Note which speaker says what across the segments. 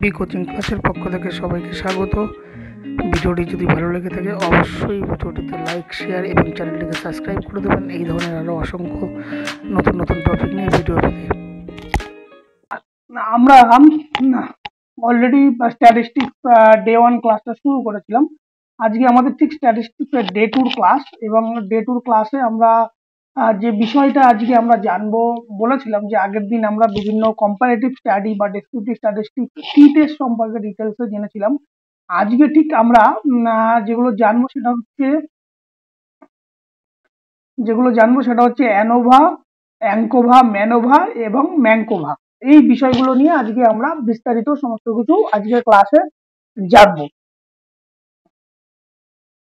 Speaker 1: P coaching ক্লাসের পক্ষ থেকে সবাইকে স্বাগত। ভিডিওটি যদি ভালো লেগে থাকে অবশ্যই ভিডিওটিতে লাইক, শেয়ার এবং চ্যানেলটিকে সাবস্ক্রাইব করে দেবেন এই ধরনের আরও অসংখ্য নতুন নতুন টপিক নিয়ে ভিডিও পেতে।
Speaker 2: আমরা অলরেডি স্ট্যাটিস্টিক্স ডে 1 ক্লাসটা শুরু করেছিলাম। আজকে আমাদের ঠিক স্ট্যাটিস্টিক্সের ডে 2 ক্লাস, এবং ডে 2 ক্লাসে আমরা যে বিষয়টা আজকে আমরা জানবো বলেছিলাম যে আগের দিন আমরা বিভিন্ন কম্পারেটিভ স্টাডি বা ডেসক্রিপটিভ স্ট্যাটিস্টিক্স টি টেস্ট সম্পর্কে ডিটেলসে জেনেছিলাম। আজকে ঠিক আমরা যেগুলো জানবো সেটা হচ্ছে অ্যানোভা, অ্যাঙ্কোভা, ম্যানোভা এবং ম্যাঙ্কোভা। এই বিষয়গুলো নিয়ে আজকে আমরা বিস্তারিত সমস্ত কিছু আজকের ক্লাসে জানবো।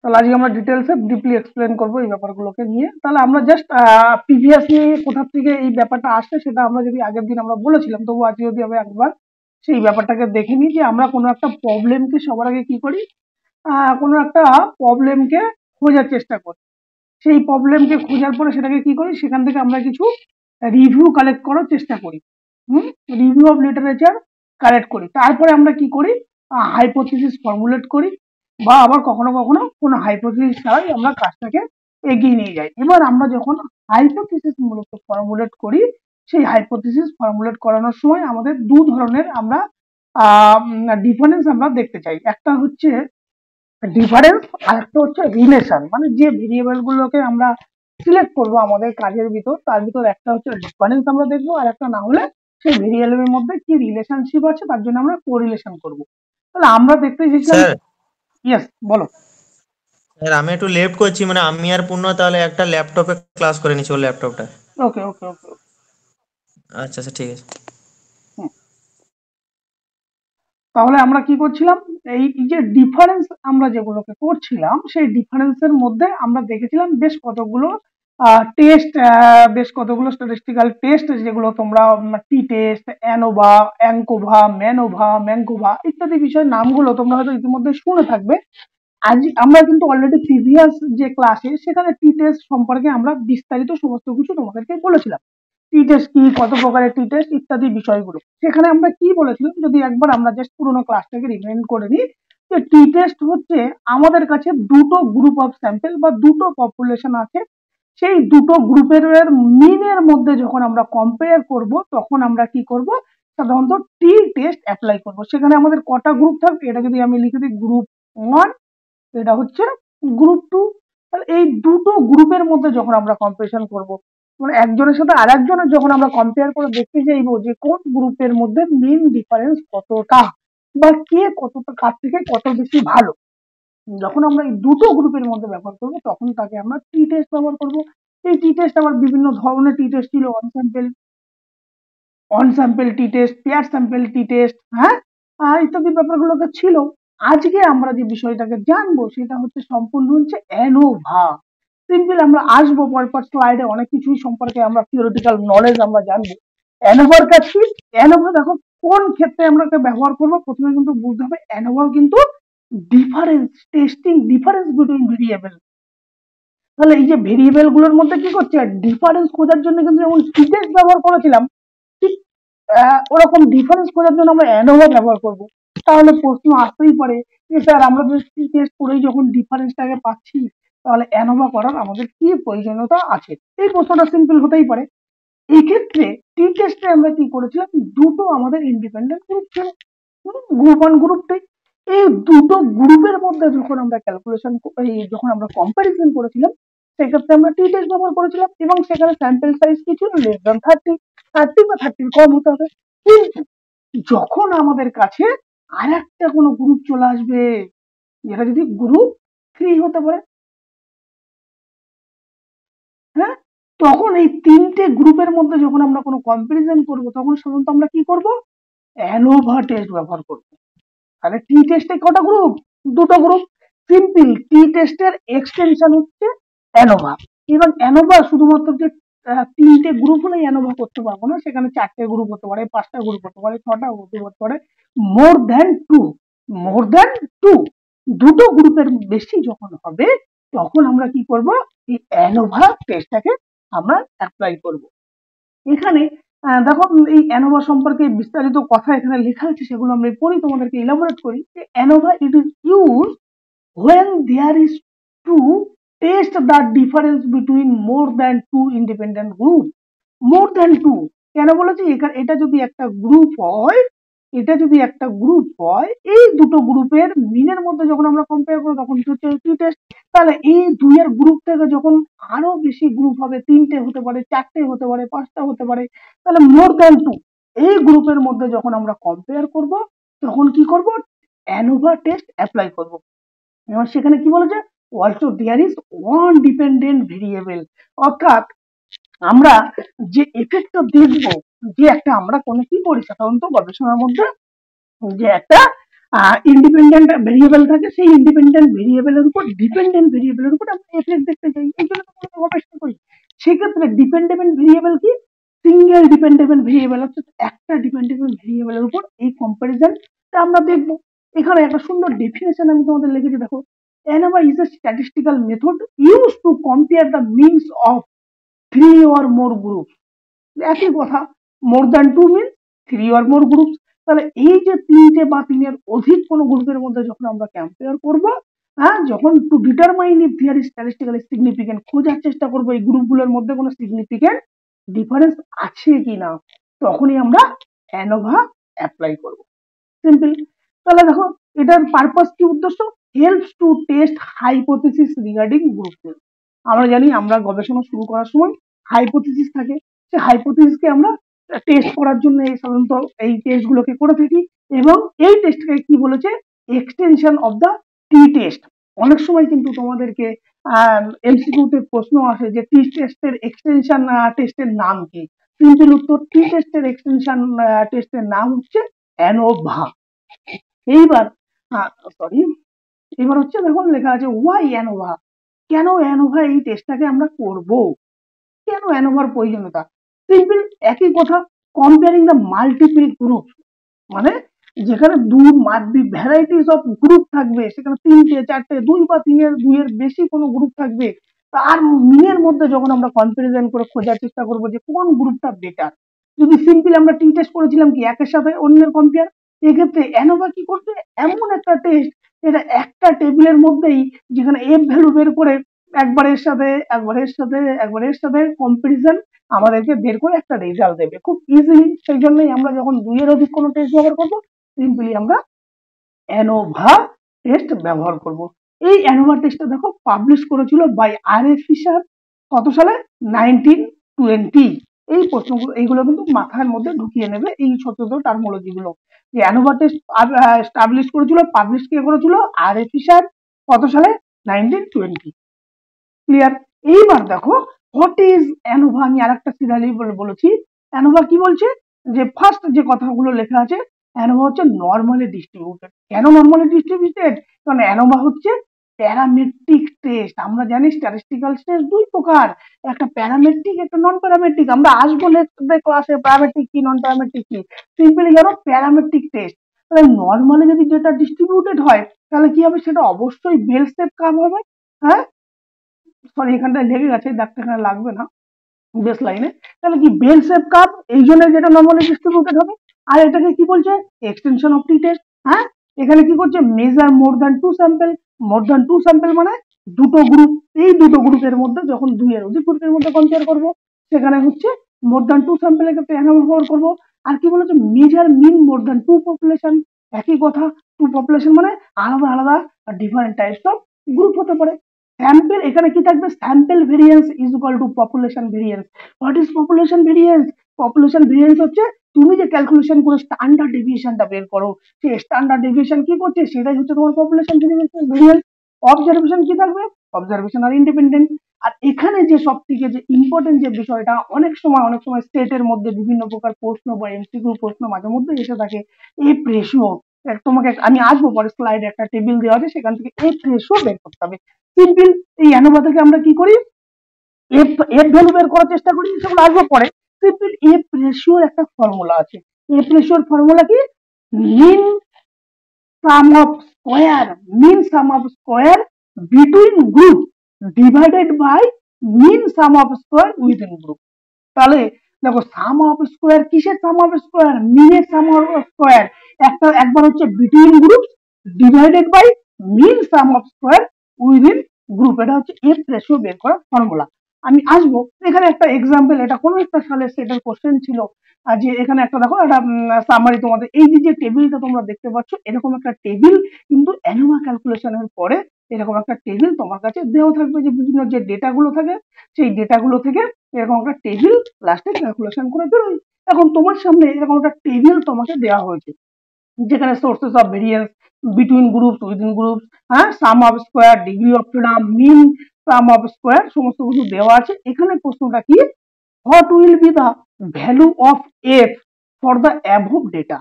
Speaker 2: তাহলে আজকে আমরা ডিটেলসে ডিপলি এক্সপ্লেন করবো এই ব্যাপারগুলোকে নিয়ে। তাহলে আমরা জাস্ট প্রিভিয়াসলি কোথা থেকে এই ব্যাপারটা আসছে সেটা আমরা যদি আগের দিন আমরা বলেছিলাম, তবু আজকে যদি আমরা একবার সেই ব্যাপারটাকে দেখে নিই যে আমরা কোনো একটা প্রবলেমকে সবার আগে কি করি, কোনো একটা প্রবলেমকে খোঁজার চেষ্টা করি। সেই প্রবলেমকে খোঁজার পরে সেটাকে কি করি, সেখান থেকে আমরা কিছু রিভিউ কালেক্ট করার চেষ্টা করি, রিভিউ অফ লিটারেচার কালেক্ট করি। তারপরে আমরা কি করি, হাইপোথিসিস ফর্মুলেট করি, বা আবার কখনো কখনো কোনো হাইপোথিসিস ছাড়াই আমরা কাজটাকে এগিয়ে নিয়ে যাই। এবার আমরা যখন হাইপোথিসিস মূলত ফর্মুলেট করি, সেই হাইপোথিসিস ফর্মুলেট করানোর সময় আমাদের দু ধরনের আমরা ডিফারেন্স আমরা দেখতে চাই। একটা হচ্ছে ডিফারেন্স আর একটা হচ্ছে রিলেশন। মানে যে ভেরিয়েবল গুলোকে আমরা সিলেক্ট করবো আমাদের কাজের ভিতর, তার ভিতর একটা হচ্ছে ডিফারেন্স আমরা দেখবো, আর একটা না হলে সেই ভেরিয়েবলের মধ্যে কি রিলেশনশিপ আছে তার জন্য আমরা কোরিলেশন করবো। তাহলে আমরা দেখতে চেয়েছিলাম।
Speaker 3: স্যার
Speaker 2: ইয়েস, বলো।
Speaker 3: স্যার আমি একটু লেফট করছি, মানে আমি আর পূর্ণ তাহলে একটা ল্যাপটপে ক্লাস করে নিচ্ছি, ওর ল্যাপটপটা।
Speaker 2: ওকে ওকে ওকে
Speaker 3: আচ্ছা আচ্ছা ঠিক আছে।
Speaker 2: তাহলে আমরা কি করছিলাম, এই যে ডিফারেন্স আমরা যেগুলোকে করছিলাম সেই ডিফারেন্সের মধ্যে আমরা দেখেছিলাম বেশ কতগুলো টেস্ট, বেশ কতগুলো স্ট্যাটিস্টিক্যাল টেস্ট, যেগুলো তোমরা টি টেস্ট, অ্যানোভা, অ্যাঙ্কোভা, ম্যানোভা, ম্যাঙ্কোভা ইত্যাদি বিষয়ের নামগুলো তোমরা হয়তো ইতিমধ্যে শুনে থাকবে। আজ আমরা কিন্তু অলরেডি প্রিভিয়াস যে ক্লাসে সেখানে টি টেস্ট সম্পর্কে আমরা বিস্তারিত সমস্ত কিছু তোমাদেরকে বলেছিলাম। টি টেস্ট কি, কত প্রকারের টি টেস্ট ইত্যাদি বিষয়গুলো। সেখানে আমরা কি বলেছিলাম, যদি একবার আমরা জাস্ট পুরোনো ক্লাসটাকে রিমাইন্ড করে নিই, যে টি টেস্ট হচ্ছে আমাদের কাছে দুটো গ্রুপ অফ স্যাম্পল বা দুটো পপুলেশন আছে, সেই দুটো গ্রুপের মিনের মধ্যে যখন আমরা কম্পেয়ার করব তখন আমরা কি করব, সাধারণত টি টেস্ট অ্যাপ্লাই করব। সেখানে আমাদের কটা গ্রুপ থাকবে, এটা যদি আমি লিখে দিই গ্রুপ 1, এটা হচ্ছে গ্রুপ 2। তাহলে এই দুটো গ্রুপের মধ্যে যখন আমরা কম্পারিজন করব, মানে একজনের সাথে আরেকজনের যখন আমরা কম্পেয়ার করে দেখতে চাইবো যে কোন গ্রুপের মধ্যে মেইন ডিফারেন্স কতটা, বা কে কতটা কার থেকে কত বেশি ভালো, যখন আমরা এই দুটো গ্রুপের মধ্যে ব্যবহার করব তখন তাকে আমরা টি টেস্ট ব্যবহার করব। এই টি টেস্ট আবার বিভিন্ন ধরনের টি টেস্ট ছিল, on sample T test, pair sample T test, হ্যাঁ, ইত্যাদি ব্যাপারগুলোকে ছিল। আজকে আমরা যে বিষয়টাকে জানবো সেটা হচ্ছে সম্পূর্ণ হচ্ছে অ্যানোভা। সিম্পল আমরা আসবো পরপর স্লাইডে, অনেক কিছুই সম্পর্কে আমরা থিওরিটিক্যাল নলেজ আমরা জানবো। অ্যানোভার কাছে অ্যানোভা দেখো কোন ক্ষেত্রে আমরা ব্যবহার করবো, প্রথমে কিন্তু বুঝতে হবে অ্যানোভা কিন্তু difference testing, difference between variable. তাহলে এই যে ভেরিয়েবল গুলোর মধ্যে কি করছে, ডিফারেন্স খোঁজার জন্য কিন্তু যেমন টি টেস্ট ব্যবহার করেছিলাম, ঠিক ওরকম ডিফারেন্স খোঁজার জন্য আমরা অ্যানোভা ব্যবহার করব। তাহলে প্রশ্ন আসতেই পারে যে স্যার আমরা যদি টি টেস্ট করেই যখন ডিফারেন্সটাকে পাচ্ছি, তাহলে অ্যানোভা করার আমাদের কি প্রয়োজনীয়তা আছে? এই প্রশ্নটা সিম্পল হতেই পারে। এই ক্ষেত্রে টি টেস্টে আমরা কি করেছিলাম, দুটো আমাদের ইন্ডিপেন্ডেন্ট গ্রুপ ছিল, গ্রুপ 1 গ্রুপ 2। এই দুটো গ্রুপের মধ্যে যখন আমরা ক্যালকুলেশন, যখন আমরা কম্পারিজন করেছিলাম, সেক্ষেত্রে আমরা টি টেস্ট ব্যবহার করেছিলাম, এবং সেখানে স্যাম্পল সাইজ কি ছিল, লেস দ্যান 30 বা 30 কম হতে হবে। কিন্তু যখন আমাদের কাছে আর একটা কোনো গ্রুপ চলে আসবে, যেটা যদি গ্রুপ 3 হতে পারে, হ্যাঁ, তখন এই তিনটে গ্রুপের মধ্যে যখন আমরা কোনো কম্পারিজন করব তখন সাধারণত আমরা কি করব, অ্যানোভা টেস্ট ব্যবহার করব। তাহলে টি টেস্টে কটা গ্রুপ, দুটো গ্রুপ। সিম্পল টি টেস্টের এক্সটেনশন হচ্ছে অ্যানোভা। এবং অ্যানোভা শুধুমাত্র যে তিনটে গ্রুপ হলে অ্যানোভা করতে পারবো না, সেখানে 4টে গ্রুপ হতে পারে, 5টা গ্রুপ হতে পারে, 6টা গ্রুপ হতে পারে, মোর দ্যান টু, দুটো গ্রুপের বেশি যখন হবে তখন আমরা কি করব, এই অ্যানোভা টেস্টটাকে আমরা অ্যাপ্লাই করব। এখানে দেখো এই অ্যানোভা সম্পর্কে বিস্তারিত কথা এখানে লেখা আছে, সেগুলো আমরা পড়ি, তোমাদেরকে ইলাবোরেট করি। ANOVA it is use when there is to test the difference between more than two independent group, more than two কেন বলেছি, এটা যদি একটা গ্রুপ হয়, এটা যদি একটা গ্রুপ হয়, এই দুটো গ্রুপের মিনের মধ্যে যখন আমরা কম্পেয়ার করব তখন হচ্ছে টি টেস্ট। তাহলে এই দুইয়ের গ্রুপ থেকে যখন আরো বেশি গ্রুপ হবে, 3টে হতে পারে, 4টে হতে পারে, 5টা হতে পারে, তাহলে মোর দ্যান টু এই গ্রুপের মধ্যে যখন আমরা কম্পেয়ার করব তখন কি করব, অ্যানোভা টেস্ট অ্যাপ্লাই করব। এবার সেখানে কি বলেছে, also there is one dependent variable, অর্থাৎ আমরা যে এফেক্টটা দেখব, যে একটা আমরা কোনো কি করি সাধারণত গবেষণার মধ্যে, যে একটা ইন্ডিপেন্ডেন্ট ভেরিয়েবল থাকে, সেই ইন্ডিপেন্ডেন্ট ভেরিয়েবলের উপর ডিপেন্ডেন্ট ভেরিয়েবলের উপর আমরা এফেক্ট দেখতে চাই, এই জন্য আমরা গবেষণা করি। সেক্ষেত্রে ডিপেন্ডেবল ভেরিয়েবল কি, সিঙ্গেল ডিপেন্ডেবল ভেরিয়েবল, অর্থাৎ একটা ডিপেন্ডেবল ভেরিয়েবলের উপর এই কম্পারিজনটা আমরা দেখবো। এখানে একটা সুন্দর ডেফিনেশন আমি তোমাদের লিখেছি, দেখো, ANOVA is a statistical method used to compare the means of 3 or more groups, একই কথা, more than two means 3 or more groups। তাহলে এই যে 3টে বা 3-এর অধিক কোনো গ্রুপের মধ্যে যখন আমরা কম্পেয়ার করব, যখন to determine if there is statistically significant, খোঁজার চেষ্টা করব এই গ্রুপগুলোর মধ্যে কোনো সিগনিফিকেন্ট ডিফারেন্স আছে কিনা, তখনই আমরা অ্যানোভা অ্যাপ্লাই করব। সিম্পল। তাহলে দেখো এটার পারপাস কি, উদ্দেশ্য, helps to test hypothesis regarding group. আমরা জানি আমরা গবেষণা শুরু করার সময় হাইপোথিসিস থাকে, সেই হাইপোথিসিসকে আমরা টেস্ট করার জন্য এই সাধারণত এই টেস্ট গুলোকে করে থাকি। এবং এই টেস্টকে কি বলেছে, extension of the T test. অনেক সময় কিন্তু তোমাদেরকে এমসিকিউতে প্রশ্ন আসে যে টি টেস্টের এক্সটেনশন টেস্টের নাম কি। সিম্পল উত্তর, টি টেস্টের এক্সটেনশন টেস্টের নাম হচ্ছে অ্যানোভা। এইবার সরি, এবার হচ্ছে দেখুন লেখা আছে ওয়াই অ্যানোভা, কেন অ্যানোভা এই টেস্টটাকে আমরা করব, কেন অ্যানোভার প্রয়োজনীয়তা। সিম্পল, একই কথা, কম্পেয়ারিং দ্য মাল্টিপল গ্রুপ, মানে যেখানে ভ্যারাইটিস অফ গ্রুপ থাকবে, সেখানে 3টে 4টে 2 বা 2-এর বেশি কোনো গ্রুপ থাকবে, তার মিনের মধ্যে যখন আমরা কম্পারিজন করে খোঁজার চেষ্টা করব যে কোন গ্রুপটা বেটার। যদি সিম্পল আমরা টি টেস্ট করেছিলাম কি একের সাথে অন্যের কম্পেয়ার, এক্ষেত্রে অ্যানোভা কি করছে, এমন একটা টেস্ট যেটা একটা টেবিলের মধ্যেই, যেখানে এফ ভ্যালু বের করে একবারের সাথে একবারের সাথে একবারের সাথে কম্পারিজন আমাদেরকে বের করে একটা রেজাল্ট দেবে খুব ইজিলি। সেই জন্যই আমরা যখন 2-এর অধিক কোনো টেস্ট ব্যবহার করবো, সিম্পলি আমরা অ্যানোভা টেস্ট ব্যবহার করব। এই অ্যানোভা টেস্টটা দেখো পাবলিশ করেছিল বাই আর.এ. ফিশার, কত সালে, 1920। এই প্রশ্নগুলো এইগুলো কিন্তু মাথার মধ্যে ঢুকিয়ে নেবে, এই ছোট ছোট টার্মোলজি গুলো। যে অ্যানোভা টেস্ট স্টাবলিশ করেছিল, পাবলিশ কে করেছিল, আর.এ. ফিশার, কত সালে, 1920। ক্লিয়ার। এইবার দেখো হোয়াট ইজ অ্যানোভা, আমি আরেকটা সিরিয়ালি বলেছি। অ্যানোভা কি বলছে, যে ফার্স্ট যে কথাগুলো লেখা আছে, অ্যানোভা হচ্ছে নর্মালি ডিস্ট্রিবিউটেড। কেন নর্মালি ডিস্ট্রিবিউটেড, কারণ অ্যানোভা হচ্ছে প্যারামেট্রিক টেস্ট। আমরা জানি স্ট্যাটিস্টিক্যাল টেস্ট দুই প্রকার, একটা প্যারামেট্রিক, একটা নন প্যারামেট্রিক। আমরা আসবো ক্লাসে প্যারামেট্রিক কি নন প্যারামেট্রিক কি, সিম্পলি জানো প্যারামেট্রিক টেস্ট। তাহলে নর্মালি যদি যেটা ডিস্ট্রিবিউটেড হয় তাহলে কি হবে, সেটা অবশ্যই বেল শেপ কার্ভ হবে। হ্যাঁ, সরি এখানটা লেগে গেছে, দাগটা এখানে লাগবে না বেস লাইনে। তাহলে কি বেল শেপ কার্ভ, এই জন্য যেটা নর্মালি ডিস্ট্রিবিউটেড হবে। আর এটাকে কি বলছে, এক্সটেনশন অফ টি টেস্ট। হ্যাঁ, এখানে কি করছে, measure more than two sample. More than two sample মানে দুটো গ্রুপ, এই দুটো গ্রুপের মধ্যে যখন 2-এর অধিক গ্রুপের মধ্যে কম্পেয়ার করবো, সেখানে হচ্ছে মোর দ্যান টু স্যাম্পলের ক্ষেত্রে অ্যানোভা ব্যবহার করবো। আর কি বলেছে, মেজার মিন মোর দ্যান টু পপুলেশন, একই কথা, টু পপুলেশন মানে আলাদা আলাদা ডিফারেন্ট টাইপস অফ গ্রুপ হতে পারে। স্যাম্পল, এখানে কি থাকবে, sample variance is equal to population variance. What is population variance, population variance হচ্ছে তুমি যে ক্যালকুলেশন করে স্ট্যান্ডার্ড ডেভিয়েশনটা বের করো, সেই স্ট্যান্ডার্ড ডেভিয়েশন কি করছে, সেটাই হচ্ছে তোমার পপুলেশন ভেরিয়েন্স। অবজারভেশন কি থাকবে, অবজারভেশন আর ইন্ডিপেন্ডেন্ট। আর এখানে যে সব থেকে যে ইম্পর্টেন্ট যে বিষয়টা, অনেক সময় স্টেটের মধ্যে বিভিন্ন প্রকার প্রশ্ন বা এমসিকিউ প্রশ্ন মাঝে মধ্যে এসে থাকে, এই রেশিও। তোমাকে আমি আসবো পরে স্লাইডে, একটা টেবিল দেওয়া আছে, সেখান থেকে এই রেশিও বের করতে হবে। সিম্পল, এই অ্যানোভা থেকে আমরা কি করি, এফ এফ ভ্যালু বের করার চেষ্টা করি, সেগুলো আসবো পরে। সিম্পল এফ রেশিওর একটা ফর্মুলা আছে। এফ রেশিওর ফর্মুলা কি, mean sum of square, mean sum of square between group divided by mean sum of square within group. তাহলে দেখো সাম অফ স্কোয়ার, কিসের সাম অফ স্কোয়ার? মিনের সাম অফ স্কোয়ার। একবার হচ্ছে between group divided by mean sum of square within group. এটা হচ্ছে F ratio বের করার ফর্মুলা। আমি আসবো এখানে একটা এক্সাম্পল, এটা কোনো একটা সালের সেটের কোশ্চেন ছিল। আর যে এখানে একটা দেখো একটা সামারি, তোমাদের এই যে টেবিলটা তোমরা দেখতে পাচ্ছ, এরকম একটা টেবিল কিন্তু অ্যানোভা ক্যালকুলেশনের পরে এরকম একটা টেবিল তোমার কাছে দেওয়া থাকবে, যে বিভিন্ন যে ডেটাগুলো থাকে সেই ডেটাগুলো থেকে এরকম একটা টেবিল লাস্টে ক্যালকুলেশন করে বেরোয়। এখন তোমার সামনে এরকম একটা টেবিল তোমাকে দেওয়া হয়েছে, যেখানে sources of variance, between group, within group, হ্যাঁ, sum of square, degree of freedom, mean sum of square, সমস্ত কিছু দেওয়া আছে। এখানে প্রশ্নটা কি, what will be the value of F for the above data.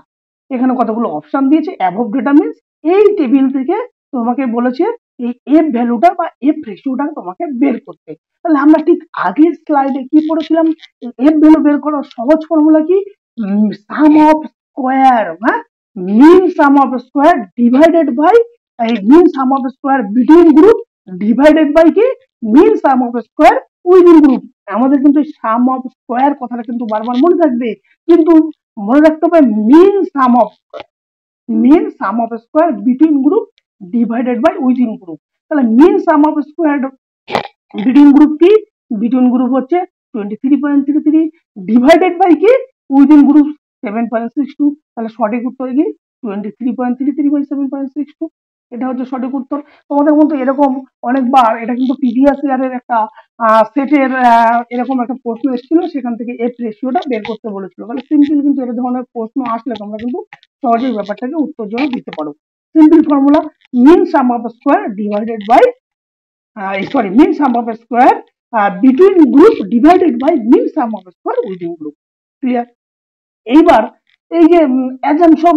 Speaker 2: এখানে কতগুলো অপশন দিয়েছে। অ্যাভব ডেটা মিনস এই টেবিল থেকে তোমাকে বলেছে এই এফ ভ্যালুটা বা এফ রেশিওটা তোমাকে বের করতে। তাহলে আমরা ঠিক আগের স্লাইডে কি পড়েছিলাম, এফ ভ্যালু বের করার সহজ ফর্মুলা কি, সাম অফ স্কোয়ার, হ্যাঁ, mean sum of square divided by এই mean sum of square between group divided by কি mean sum of square within group. আমাদের কিন্তু সাম অফ স্কোয়ার কথাটা কিন্তু বারবার মনে থাকবে, কিন্তু মনে রাখতে হবে mean sum of square between group divided by within group. তাহলে mean sum of square between group কি, বিটুইন গ্রুপ হচ্ছে 23.33 ডিভাইডেড বাই কি উইদিন গ্রুপ 7.62। তাহলে সঠিক উত্তর কি 23.33/7.62, এটা হচ্ছে সঠিক উত্তর। তোমাদের মধ্যে এরকম অনেকবার এটা কিন্তু প্রিভিয়াস ইয়ারের একটা সেটের এরকম একটা প্রশ্ন এসেছিল, সেখান থেকে এফ রেশিওটা বের করতে বলেছিল। তাহলে সিম্পল কিন্তু এর ধরনের প্রশ্ন আসলে তোমরা কিন্তু সহজেই ব্যাপারটাকে উত্তরজনক দিতে পারো। Simple formula, mean sum of square divided by mean sum of a square between group divided by mean sum of a square within group. Clear? এইবার এই যে অ্যাজাম্পশন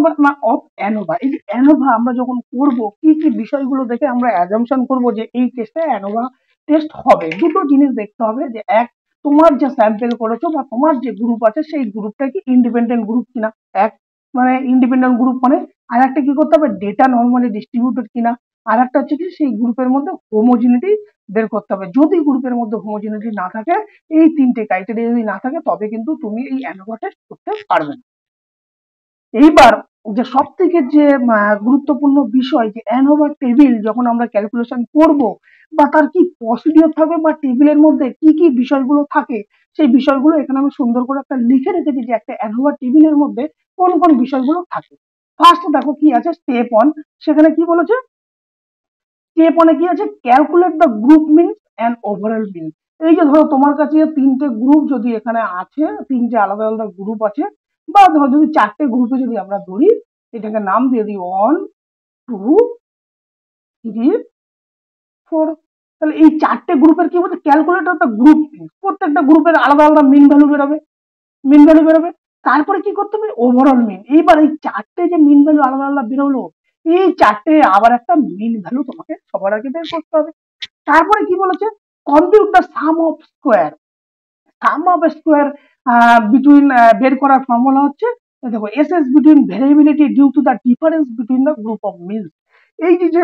Speaker 2: অফ অ্যানোভা, এই যে অ্যানোভা আমরা যখন করব কি কি বিষয়গুলো দেখে আমরা অ্যাজাম্পশন করব যে এই টেস্টে অ্যানোভা টেস্ট হবে। দুটো জিনিস দেখতে হবে, যে এক, তোমার যে স্যাম্পল করেছো বা তোমার যে গ্রুপ আছে সেই গ্রুপটা কি ইন্ডিপেন্ডেন্ট গ্রুপ কিনা, এক, মানে ইন্ডিপেন্ডেন্ট গ্রুপ মানে। আর একটা কি করতে হবে, ডেটা নর্মালি ডিস্ট্রিবিউটেড কিনা। আর একটা হচ্ছে কি সেই গ্রুপের মধ্যে হোমোজিনিটি বের করতে হবে। যদি গ্রুপের মধ্যে হোমোজিনিটি না থাকে, এই তিনটে ক্রাইটেরিয়া যদি না থাকে, তবে কিন্তু তুমি এই অ্যানোভা টেস্ট করতে পারবে না। এইবার যে সব থেকে যে গুরুত্বপূর্ণ বিষয়, যে অ্যানোভা টেবিল যখন আমরা ক্যালকুলেশন করব বা তার কি প্রসিডিওর থাকবে বা টেবিলের মধ্যে কি কি বিষয়গুলো থাকে, সেই বিষয়গুলো এখানে আমি সুন্দর করে একটা লিখে রেখেছি, যে একটা অ্যানোভা টেবিলের মধ্যে কোন কোন বিষয়গুলো থাকে। ফার্স্ট দেখো কি আছে, স্টেপ 1, সেখানে কি বলেছে, স্টেপ 1 কি আছে, calculate the group means and overall mean. এই যে ধরো তোমার কাছে তিনটে গ্রুপ যদি এখানে আছে, তিনটে আলাদা আলাদা গ্রুপ আছে, বা ধরো যদি চারটে গ্রুপে যদি আমরা ধরি, এটাকে নাম দিয়ে দিই 1 2 3 4। তাহলে এই চারটে গ্রুপের কি বলছে, ক্যালকুলেট দ্য গ্রুপ মিন, প্রত্যেকটা গ্রুপের আলাদা আলাদা মিন ভ্যালু বেরোবে। তারপরে কি করতে হবে, ওভারঅল মিন। এইবার এই চারটে যে মিন ভ্যালু আলাদা আলাদা বেরোলো, এই চারটে আবার একটা মিন ভ্যালু তোমাকে সবার আগে বের করতে হবে। তারপরে কি বলেছে, compute the sum of square. Sum of square between বের করার ফর্মুলা হচ্ছে, দেখো, SS between variability due to the difference between the group of means. এই যে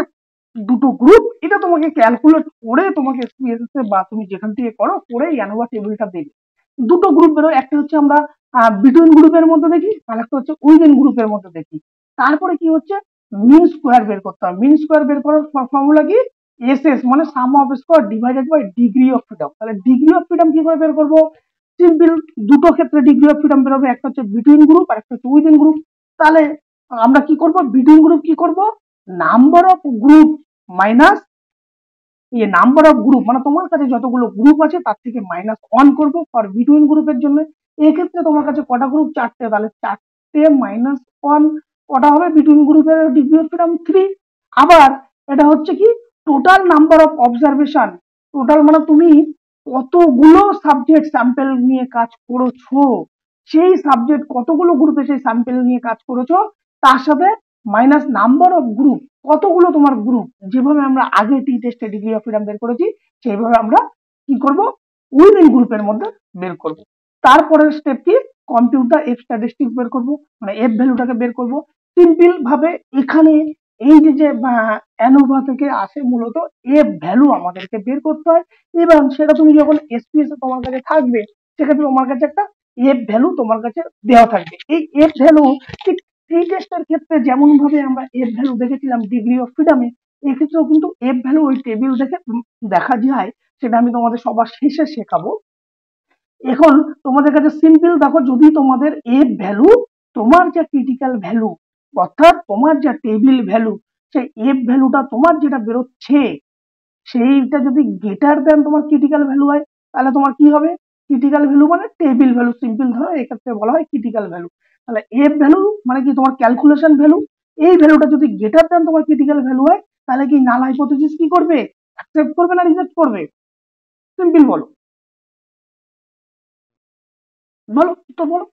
Speaker 2: দুটো গ্রুপ, এটা তোমাকে ক্যালকুলেট করে তোমাকে এসপিএস বা তুমি যেখান থেকে করো করে অ্যানোভা টেবিলটা দেবে। দুটো গ্রুপ বেরোয়, একটা হচ্ছে আমরা বিটুইন গ্রুপের মধ্যে দেখি, আর একটা হচ্ছে উইদিন গ্রুপের মধ্যে দেখি। তারপরে কি হচ্ছে, মিন স্কোয়ার বের করতে হবে। মিন স্কোয়ার বের করার ফর্মুলা কি, এসএস মানে sum of square divided by degree of freedom. তাহলে ডিগ্রি অফ ফ্রিডম কিভাবে বের করবো, সিম্পল, দুটো ক্ষেত্রে ডিগ্রি অফ ফ্রিডম বেরোবে, একটা হচ্ছে বিটুইন গ্রুপ আর একটা হচ্ছে উইদিন গ্রুপ। তাহলে আমরা কি করব, বিটুইন গ্রুপ কি করব, নাম্বার অফ গ্রুপ মাইনাস এই নাম্বার অফ গ্রুপ, মানে তোমার কাছে যতগুলো গ্রুপ আছে তার থেকে -1 করব ফর বিটুইন গ্রুপের জন্য। এই ক্ষেত্রে তোমার কাছে কটা গ্রুপ, চারটে, তাহলে 4টে -1 কটা হবে, বিটুইন গ্রুপের ডিগ্রি অফ ফ্রিডম 3। আবার এটা হচ্ছে কি, total number of observation, total মানে তুমি কতগুলো সাবজেক্ট স্যাম্পল নিয়ে কাজ করেছো, সেই সাবজেক্ট কতগুলো গ্রুপে সেই স্যাম্পল নিয়ে কাজ করেছো, তার সাথে মাইনাস নাম্বার অফ গ্রুপ, কতগুলো তোমার গ্রুপ, যেভাবে আমরা আগে টি টেস্টে ডিগ্রি অফ ফ্রিডম বের করেছি সেইভাবে আমরা কি করব, উইদিন গ্রুপের মধ্যে বের করব। তারপরের স্টেপ কি, কম্পিউট দ্য এফ স্ট্যাটিস্টিক বের করব, মানে এফ ভ্যালুটাকে বের করব। সিম্পল ভাবে এখানে এই যে অ্যানোভা থেকে আসে মূলত এফ ভ্যালু আমাদেরকে বের করতে হয়, এবং সেটা তুমি যখন এসপিএস তোমার কাছে থাকবে, সেক্ষেত্রে তোমার কাছে একটা এফ ভ্যালু তোমার কাছে দেওয়া থাকবে। এই এফ ভ্যালু ঠিক এই টেস্টের ক্ষেত্রে যেমন ভাবে আমরা এফ ভ্যালু দেখেছিলাম ডিগ্রি অফ ফ্রিডমে, এক্ষেত্রেও কিন্তু এফ ভ্যালু ওই টেবিল দেখে দেখা যায়, সেটা আমি তোমাদের সবার শেষে শেখাবো। এখন তোমাদের কাছে সিম্পল দেখো, যদি তোমাদের এফ ভ্যালু তোমার যে ক্রিটিক্যাল ভ্যালু অর্থাৎ তোমার যে টেবিল ভ্যালু, সেই এফ ভ্যালুটা তোমার যেটা বেরোচ্ছে সেইটা যদি গ্রেটার দেন তোমার ক্রিটিক্যাল ভ্যালু হয়, তাহলে তোমার কি হবে? ক্রিটিক্যাল ভ্যালু মানে টেবিল ভ্যালু, সিম্পল ধরো এক্ষেত্রে বলা হয় ক্রিটিক্যাল ভ্যালু। তাহলে এফ ভ্যালু মানে কি তোমার ক্যালকুলেশন ভ্যালু, এই ভ্যালুটা যদি গ্রেটার দেন তোমার ক্রিটিক্যাল ভ্যালু হয়, তাহলে কি নাল হাইপোথিসিস কি করবে? অ্যাকসেপ্ট করবে না রিজেক্ট করবে? সিম্পল বলো, বলো তো বলো।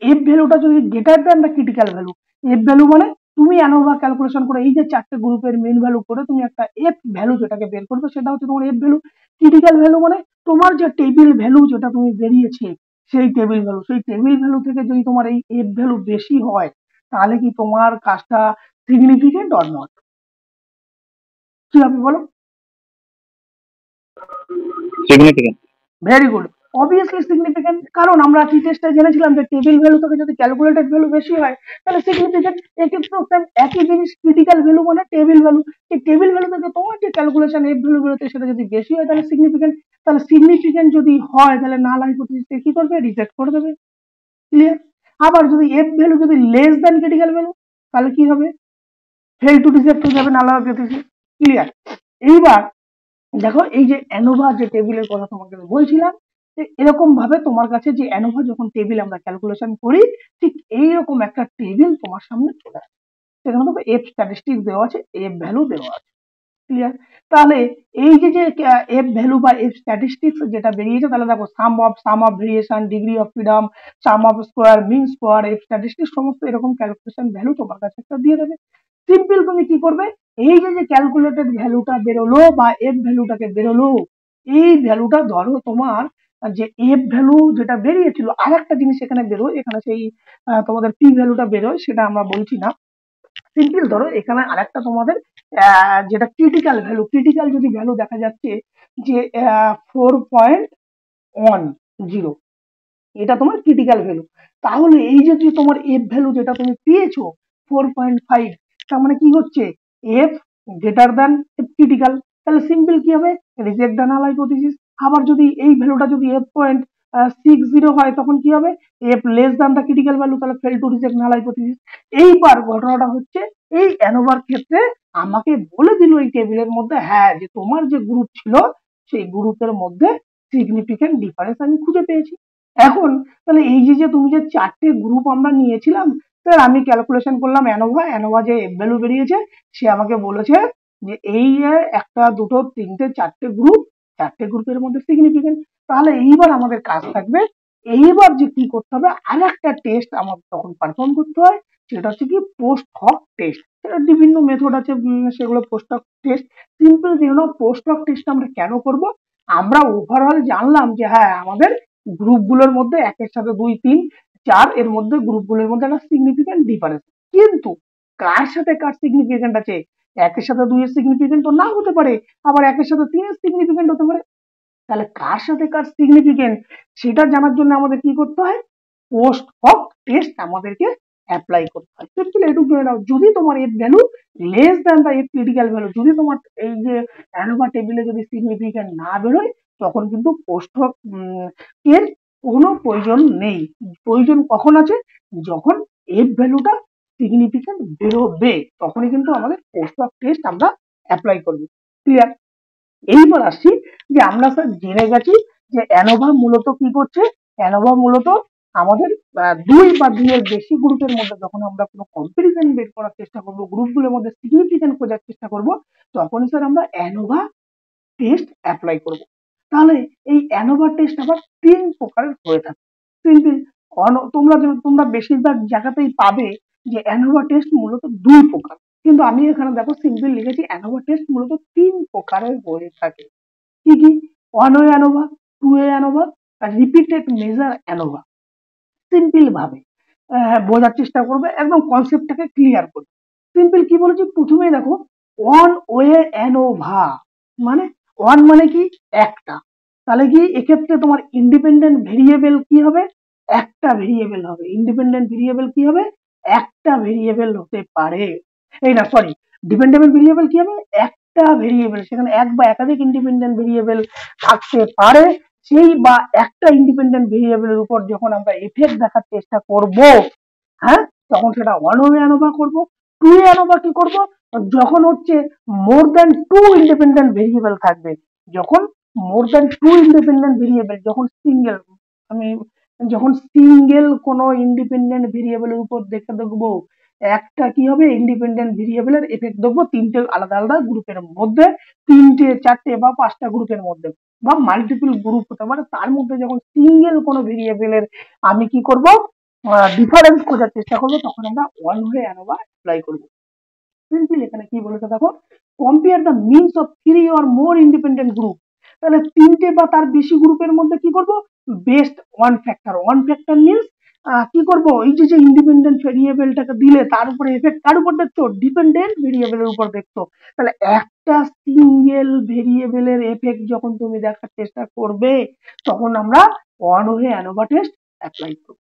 Speaker 2: এফ ভ্যালুটা যদি greater than the critical value, F value মানে তুমি অ্যানোভা ক্যালকুলেশন করে এই যে চারটে গ্রুপের মেন ভ্যালু করে তুমি একটা এফ ভ্যালু যেটাকে বের করবে, সেটা হচ্ছে তোমার এফ ভ্যালু। ক্রিটিক্যাল ভ্যালু মানে তোমার যে টেবিল ভ্যালু যেটা তুমি বেরিয়েছে সেই টেবিল ভ্যালু, সেই টেবিল ভ্যালু থেকে যদি তোমার এই এফ ভ্যালু বেশি হয়, তাহলে কি তোমার কাজটা সিগনিফিকেন্ট অর নট? কি হবে বলো?
Speaker 4: Significant.
Speaker 2: Very good, obviously significant, কারণ আমরা কি টেস্টে জেনেছিলাম যে টেবিল ভ্যালু থেকে যদি ক্যালকুলেটেড ভ্যালু বেশি হয় তাহলে সিগনিফিকেন্ট। এক্ষেত্রেও সেম একই জিনিস, ক্রিটিক্যাল ভ্যালু মানে টেবিল ভ্যালু, এই টেবিল ভ্যালু থেকে তোমার যে ক্যালকুলেশন এফ ভ্যালু বেরোতে সেটা যদি বেশি হয় তাহলে সিগনিফিকেন্ট। তাহলে সিগনিফিকেন্ট যদি হয় তাহলে নাল হাইপোথিসিস কি করবে? রিজেক্ট করে দেবে। ক্লিয়ার? আবার যদি এফ ভ্যালু যদি লেস দ্যান ক্রিটিক্যাল ভ্যালু, তাহলে কি হবে? ফেল টু রিজেক্ট হয়ে যাবে নাল হাইপোথিসিস। ক্লিয়ার? এইবার দেখো, এই যে অ্যানোভা যে টেবিলের কথা তোমাকে বলছিলাম, এরকম ভাবে তোমার কাছে যে অ্যানোভা যখন টেবিল আমরা ক্যালকুলেশন করি, ঠিক এইরকম একটা টেবিল তোমার সামনে চলে আসে, সেখানে দেখো এফ স্ট্যাটিস্টিক্স দেওয়া আছে, এফ ভ্যালু দেওয়া আছে। ক্লিয়ার? তাহলে এই যে যে এফ ভ্যালু বা এফ স্ট্যাটিস্টিক্স যেটা বেরিয়েছে, তাহলে দেখো sum of variation, degree of freedom, sum of square, mean square, F statistics সমস্ত এরকম ক্যালকুলেশন ভ্যালু তোমার কাছে একটা দিয়ে দেবে। সিম্পল তুমি কি করবে? এই যে যে ক্যালকুলেটেড ভ্যালুটা বেরোলো বা এফ ভ্যালুটাকে বেরোলো, এই ভ্যালুটা ধরো তোমার যে এফ ভ্যালু যেটা বেরিয়েছিল, আর একটা জিনিস এখানে বেরোয়, এখানে সেই তোমাদের পি ভ্যালুটা বেরোয়, সেটা আমরা বলছি না। সিম্পল ধরো এখানে আরেকটা তোমাদের যেটা ক্রিটিক্যাল ভ্যালু, ক্রিটিক্যাল যদি ভ্যালু দেখা যাচ্ছে যে 4.10, এটা তোমার ক্রিটিক্যাল ভ্যালু। তাহলে এই যে যে তোমার এফ ভ্যালু যেটা তুমি পেয়েছো 4.5, তার মানে কি হচ্ছে? F greater than F critical. তাহলে সিম্পল কি হবে? Reject the null hypothesis. আবার যদি এই ভ্যালুটা যদি 8.60 হয়, তখন কি হবে? F less than the critical value, তাহলে fail to reject null hypothesis. এইবার ঘটনাটা হচ্ছে এই অ্যানোভার ক্ষেত্রে আমাকে বলে দিল এই টেবিলের মধ্যে, হ্যাঁ, যে তোমার যে গ্রুপ ছিল সেই গ্রুপের মধ্যে সিগনিফিকেন্ট ডিফারেন্স আমি খুঁজে পেয়েছি। এখন তাহলে এই যে যে তুমি যে চারটে গ্রুপ আমরা নিয়েছিলাম, স্যার আমি ক্যালকুলেশন করলাম অ্যানোভা, অ্যানোভা যে এফ ভ্যালু বেরিয়েছে, সে আমাকে বলেছে যে এই যে একটা দুটো তিনটে চারটে গ্রুপ, চারটে গ্রুপের মধ্যে সিগনিফিকেন্ট। তাহলে এইবার আমাদের কাজ থাকবে, এইবার যে কি করতে হবে, আর একটা টেস্ট আমাদের তখন পারফর্ম করতে হয়, সেটা হচ্ছে কি পোস্ট হক টেস্ট। সেটা বিভিন্ন মেথড আছে, সেগুলো পোস্ট হক টেস্ট। সিম্পল যেন পোস্ট হক টেস্ট আমরা কেন করব? আমরা ওভারঅল জানলাম যে হ্যাঁ, আমাদের গ্রুপগুলোর মধ্যে একের সাথে 2, 3, 4 এর মধ্যে গ্রুপগুলোর মধ্যে একটা সিগনিফিকেন্ট ডিফারেন্স, কিন্তু কার সাথে কার সিগনিফিকেন্ট আছে? একের সাথে 2 এর সিগনিফিকেন্ট তো না হতে পারে, আবার একের সাথে 3 এর সিগনিফিকেন্ট হতে পারে। তাহলে কার সাথে কার সিগনিফিকেন্ট সেটা জানার জন্য আমাদের কি করতে হয়? পোস্ট হক টেস্ট আমাদেরকে অ্যাপ্লাই করতে হয়। সিম্পল এটুকু জেনে নাও, যদি তোমার F value less than the F critical value, যদি তোমার এই যে অ্যানোভা টেবিলে যদি সিগনিফিকেন্ট না বেরোয়, তখন কিন্তু পোস্ট হক এর কোনো প্রয়োজন নেই। প্রয়োজন কখন আছে? যখন এফ ভ্যালুটা সিগনিফিকেন্ট বেরোবে, তখনই কিন্তু আমাদের পোস্ট হক টেস্ট আমরা অ্যাপ্লাই করবো। ক্লিয়ার? এইবার আসছি যে আমরা স্যার জেনে গেছি যে অ্যানোভা মূলত কি করছে। অ্যানোভা মূলত আমাদের 2 বা 2 এর বেশি গ্রুপের মধ্যে যখন আমরা কোনো কম্পারিজন বের করার চেষ্টা করব, গ্রুপগুলোর মধ্যে সিগনিফিকেন্ট খোঁজার চেষ্টা করব, তখন স্যার আমরা অ্যানোভা টেস্ট অ্যাপ্লাই করব। তাহলে এই অ্যানোভা টেস্ট আবার 3 প্রকারের হয়ে থাকে। সিম্পল, তোমরা বেশিরভাগ জায়গাতেই পাবে যে অ্যানোভা টেস্ট মূলত 2 প্রকার, কিন্তু আমি এখানে দেখো সিম্পল লিখেছি অ্যানোভা টেস্ট মূলত 3 প্রকারের হয়ে থাকে। কি কি? 1 ওয়ে অ্যানোভা, 2 ওয়ে অ্যানোভা আর রিপিটেড মেজার অ্যানোভা। সিম্পল ভাবে বোঝার চেষ্টা করবে, একদম কনসেপ্টটাকে ক্লিয়ার করবে। সিম্পল কি বলেছি, প্রথমেই দেখো 1 ওয়ে অ্যানোভা মানে 1 মানে কি? একটা। তাহলে কি এক্ষেত্রে তোমার ইন্ডিপেন্ডেন্ট ভেরিয়েবল কি হবে? একটা ভেরিয়েবল হবে। ইন্ডিপেন্ডেন্ট ভেরিয়েবল কি হবে? একটা ভেরিয়েবল হতে পারে। এই না সরি, ডিপেন্ডেবল ভেরিয়েবল কি হবে? একটা ভেরিয়েবল, সেখানে এক বা একাধিক ইন্ডিপেন্ডেন্ট ভেরিয়েবল থাকতে পারে। সেই বা একটা ইন্ডিপেন্ডেন্ট ভেরিয়েবলের উপর যখন আমরা এফেক্ট দেখার চেষ্টা করব, হ্যাঁ, তখন সেটা ওয়ান ওয়ে অ্যানোভা করবো। টু ওয়ে অ্যানোভা কি করবো? যখন হচ্ছে more than two independent variable থাকবে। যখন more than two independent variable, আমি যখন সিঙ্গেল কোনো ইন্ডিপেন্ডেন্ট ভেরিয়েবলের উপর দেখবো একটা কি হবে, ইন্ডিপেন্ডেন্ট ভেরিয়েবলের এফেক্ট দেখবো তিনটে আলাদা আলাদা গ্রুপের মধ্যে, তিনটে চারটে বা পাঁচটা গ্রুপের মধ্যে, বা মাল্টিপল গ্রুপ হতে পারে, তার মধ্যে যখন সিঙ্গেল কোনো ভেরিয়েবলের আমি কি করব, ডিফারেন্স খোঁজার চেষ্টা করবো, তখন আমরা ওয়ান ওয়ে অ্যানোভা অ্যাপ্লাই করবো। সিম্পলি এখানে কি বলেছে দেখো, compare the means of three or more independent group. তাহলে তিনটে বা তার বেশি গ্রুপের মধ্যে কি করব, best one factor. One factor means কি করব, এই যে যে ইন্ডিপেন্ডেন্ট ভেরিয়েবলটাকে দিলে তার উপরে এফেক্ট কার উপর দেখছো, ডিপেন্ডেন্ট ভেরিয়েবলের উপর দেখছো। তাহলে একটা সিঙ্গেল ভেরিয়েবলের এফেক্ট যখন তুমি দেখার চেষ্টা করবে, তখন আমরা one way ANOVA test apply করব।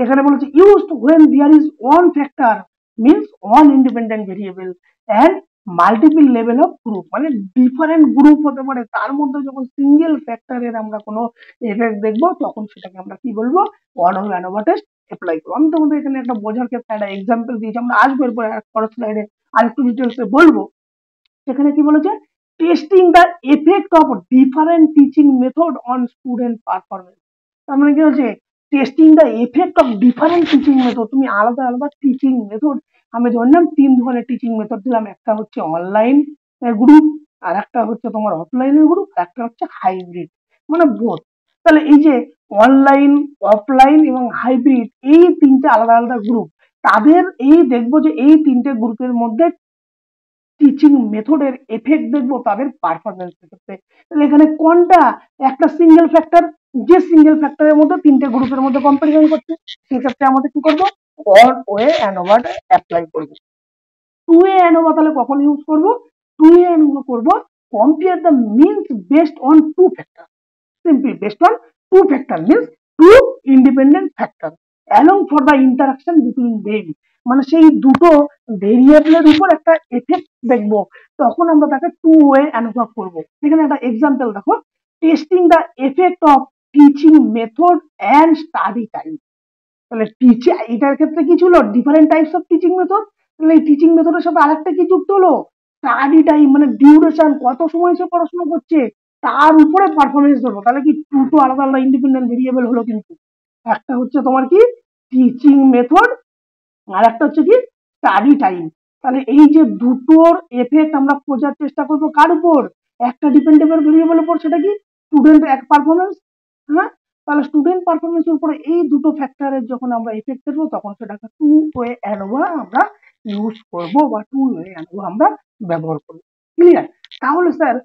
Speaker 2: এখানে বলেছে used when there is one factor means one independent variable and multiple level of group, মানে ডিফারেন্ট গ্রুপ হতে পারে, তার মধ্যে যখন সিঙ্গেল ফ্যাক্টরের আমরা কোনো এফেক্ট দেখবো, তখন সেটাকে আমরা কি বলবো, one way ANOVA test apply করবো। আমি তোমাদের এখানে একটা বোঝার ক্ষেত্রে একটা এক্সাম্পল দিয়েছি, আমরা আসবো এরপরে পরের স্লাইডে আরেকটু ডিটেলসে বলবো। সেখানে কি বলেছে, testing the effect of different teaching method on student performance. তার মানে কি হচ্ছে, testing the effect of different teaching method. তুমি আলাদা আলাদা টিচিং মেথড, আমি ধরলাম তিন ধরনের টিচিং মেথড দিলাম, একটা হচ্ছে অনলাইন গ্রুপ, আর একটা হচ্ছে তোমার অফলাইনের গ্রুপ, আর একটা হচ্ছে হাইব্রিড, মানে বোথ। তাহলে এই যে অনলাইন, অফলাইন এবং হাইব্রিড, এই তিনটে আলাদা আলাদা গ্রুপ, তাদের এই দেখবো যে এই তিনটে গ্রুপের মধ্যে টিচিং মেথডের এফেক্ট দেখবো তাদের পারফরমেন্স ক্ষেত্রে। তাহলে এখানে কোনটা, একটা সিঙ্গেল ফ্যাক্টর, যে সিঙ্গেল ফ্যাক্টরের মধ্যে তিনটে গ্রুপের মধ্যে কম্পারিজন করছে, সেক্ষেত্রে আমাদের কি করবো, ওয়ান ওয়ে অ্যানোভা অ্যাপ্লাই করবো। টু ওয়ে অ্যানোভা তাহলে কখন ইউজ করবো, টু ওয়ে অ্যানোভা করবো compare the means based on two factor. simply based on two factor means two independent factor along for the interaction between them, মানে সেই দুটো ভেরিয়েবলের উপর একটা এফেক্ট দেখবো, তখন আমরা তাকে টু ওয়ে অ্যানোভা করবো। এখানে একটা এক্সাম্পল দেখো, testing the effect of teaching method and study time. তাহলে টিচিং, এটার ক্ষেত্রে কি ছিল, different types of teaching method, তাহলে এই টিচিং মেথডের সাথে আরেকটা কি যুক্ত হলো, স্টাডি টাইম, মানে ডিউরেশন, কত সময় সে পড়াশোনা করছে, তার উপরে পারফরমেন্স ধরবো। তাহলে কি দুটো আলাদা আলাদা ইন্ডিপেন্ডেন্ট ভেরিয়েবল হলো, কিন্তু একটা হচ্ছে তোমার কি টিচিং মেথড, আর একটা হচ্ছে কি স্টাডি টাইম। তাহলে এই যে দুটোর এফেক্ট আমরা খোঁজার চেষ্টা করবো কার উপর, একটা ডিপেন্ডেবল ভেরিয়েবল উপর, সেটা কি স্টুডেন্ট এক পারফরমেন্স। হ্যাঁ, তাহলে স্টুডেন্ট পারফরমেন্সের উপরে এই দুটো ফ্যাক্টরের যখন আমরা এফেক্ট দেখবো, তখন সেটাকে টু ওয়ে অ্যানোভা আমরা ইউজ করবো, বা টু ওয়ে অ্যানোভা আমরা ব্যবহার করবো। ক্লিয়ার? তাহলে স্যার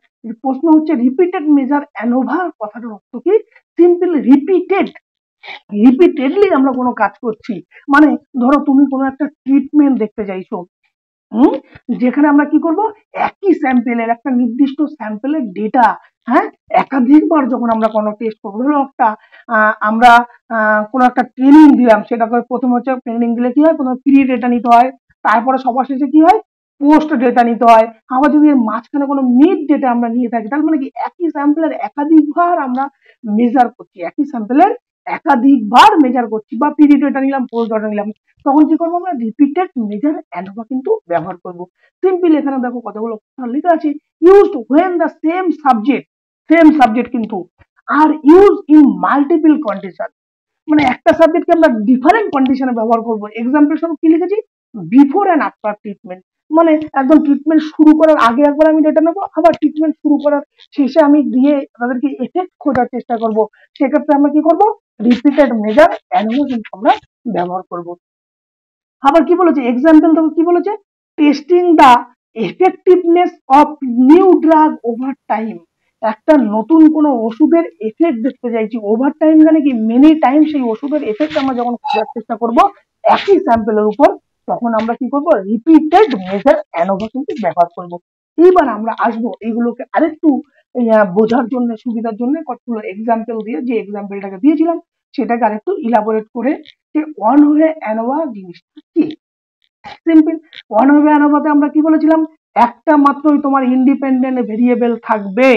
Speaker 2: প্রশ্ন হচ্ছে রিপিটেড মেজার অ্যানোভার কথাটার অর্থ কি, সিম্পল রিপিটেডলি আমরা কোনো কাজ করছি, মানে ধরো তুমি কোনো একটা ট্রিটমেন্ট দেখতে চাইছো, যেখানে আমরা কি করব, একই স্যাম্পেলের, একটা নির্দিষ্ট স্যাম্পেলের ডেটা, হ্যাঁ, একাধিকবার যখন আমরা কোনো টেস্ট করবো, ধরো একটা আমরা কোনো একটা ট্রেনিং দিলাম, সেটাকে প্রথম হচ্ছে ট্রেনিং দিলে কি হয়, কোনো প্রি ডেটা নিতে হয়, তারপরে সবার শেষে কি হয়, পোস্ট ডেটা নিতে হয়। আবার যদি এর মাঝখানে কোনো মিড ডেটা আমরা নিয়ে থাকি, তার মানে কি একই স্যাম্পেলের একাধিকবার আমরা মেজার করছি, একই স্যাম্পেলের একাধিকবার মেজার করছি, বা প্রি ডেটা নিলাম, পোস্ট ডেটা নিলাম, তখন কি করবো, আমরা রিপিটেড মেজার অ্যানোভা কিন্তু ব্যবহার করবো। সিম্পল এখানে দেখো কতগুলো লেখা আছে, used when the same subject কিন্তু আর ইউজ ইন মাল্টিপল কন্ডিশন, মানে একটা সাবজেক্টকে আমরা ডিফারেন্ট কন্ডিশনে ব্যবহার করবো। এক্সাম্পল স্বরূপ কি লিখেছি, বিফোর অ্যান্ড আফটার ট্রিটমেন্ট, মানে একদম ট্রিটমেন্ট শুরু করার আগে একবার আমি ডেটা নেবো, আবার ট্রিটমেন্ট শুরু করার শেষে আমি দিয়ে তাদেরকে এফেক্ট খোঁজার চেষ্টা করবো, সেক্ষেত্রে আমরা কি করবো, রিপিটেড মেজার অ্যানোভা কিন্তু আমরা ব্যবহার করবো। আবার কি বলেছে, এক্সাম্পল দেখো কি বলেছে, testing the effectiveness of new drug over time, একটা নতুন কোনো ওষুধের এফেক্ট দেখতে চাইছি ওভার টাইম, মানে কি মেনি টাইম সেই ওষুধের এফেক্ট আমরা যখন খোঁজার চেষ্টা করব একই স্যাম্পেলের উপর, তখন আমরা কি করব, রিপিটেড মেজার অ্যানোভা কিন্তু ব্যবহার করব। এইবার আমরা আসবো এইগুলোকে আরেকটু বোঝার জন্য, সুবিধার জন্য কতগুলো এক্সাম্পল দিয়ে, যে এক্সাম্পলটাকে দিয়েছিলাম সেটাকে আরেকটু ইলাবোরেট করে যে ওয়ান ওয়ে অ্যানোভা জিনিসটা কি। সিম্পল, ওয়ান ওয়ে অ্যানোভাতে আমরা কি বলেছিলাম, একটা মাত্রই তোমার ইন্ডিপেন্ডেন্ট ভেরিয়েবল থাকবে।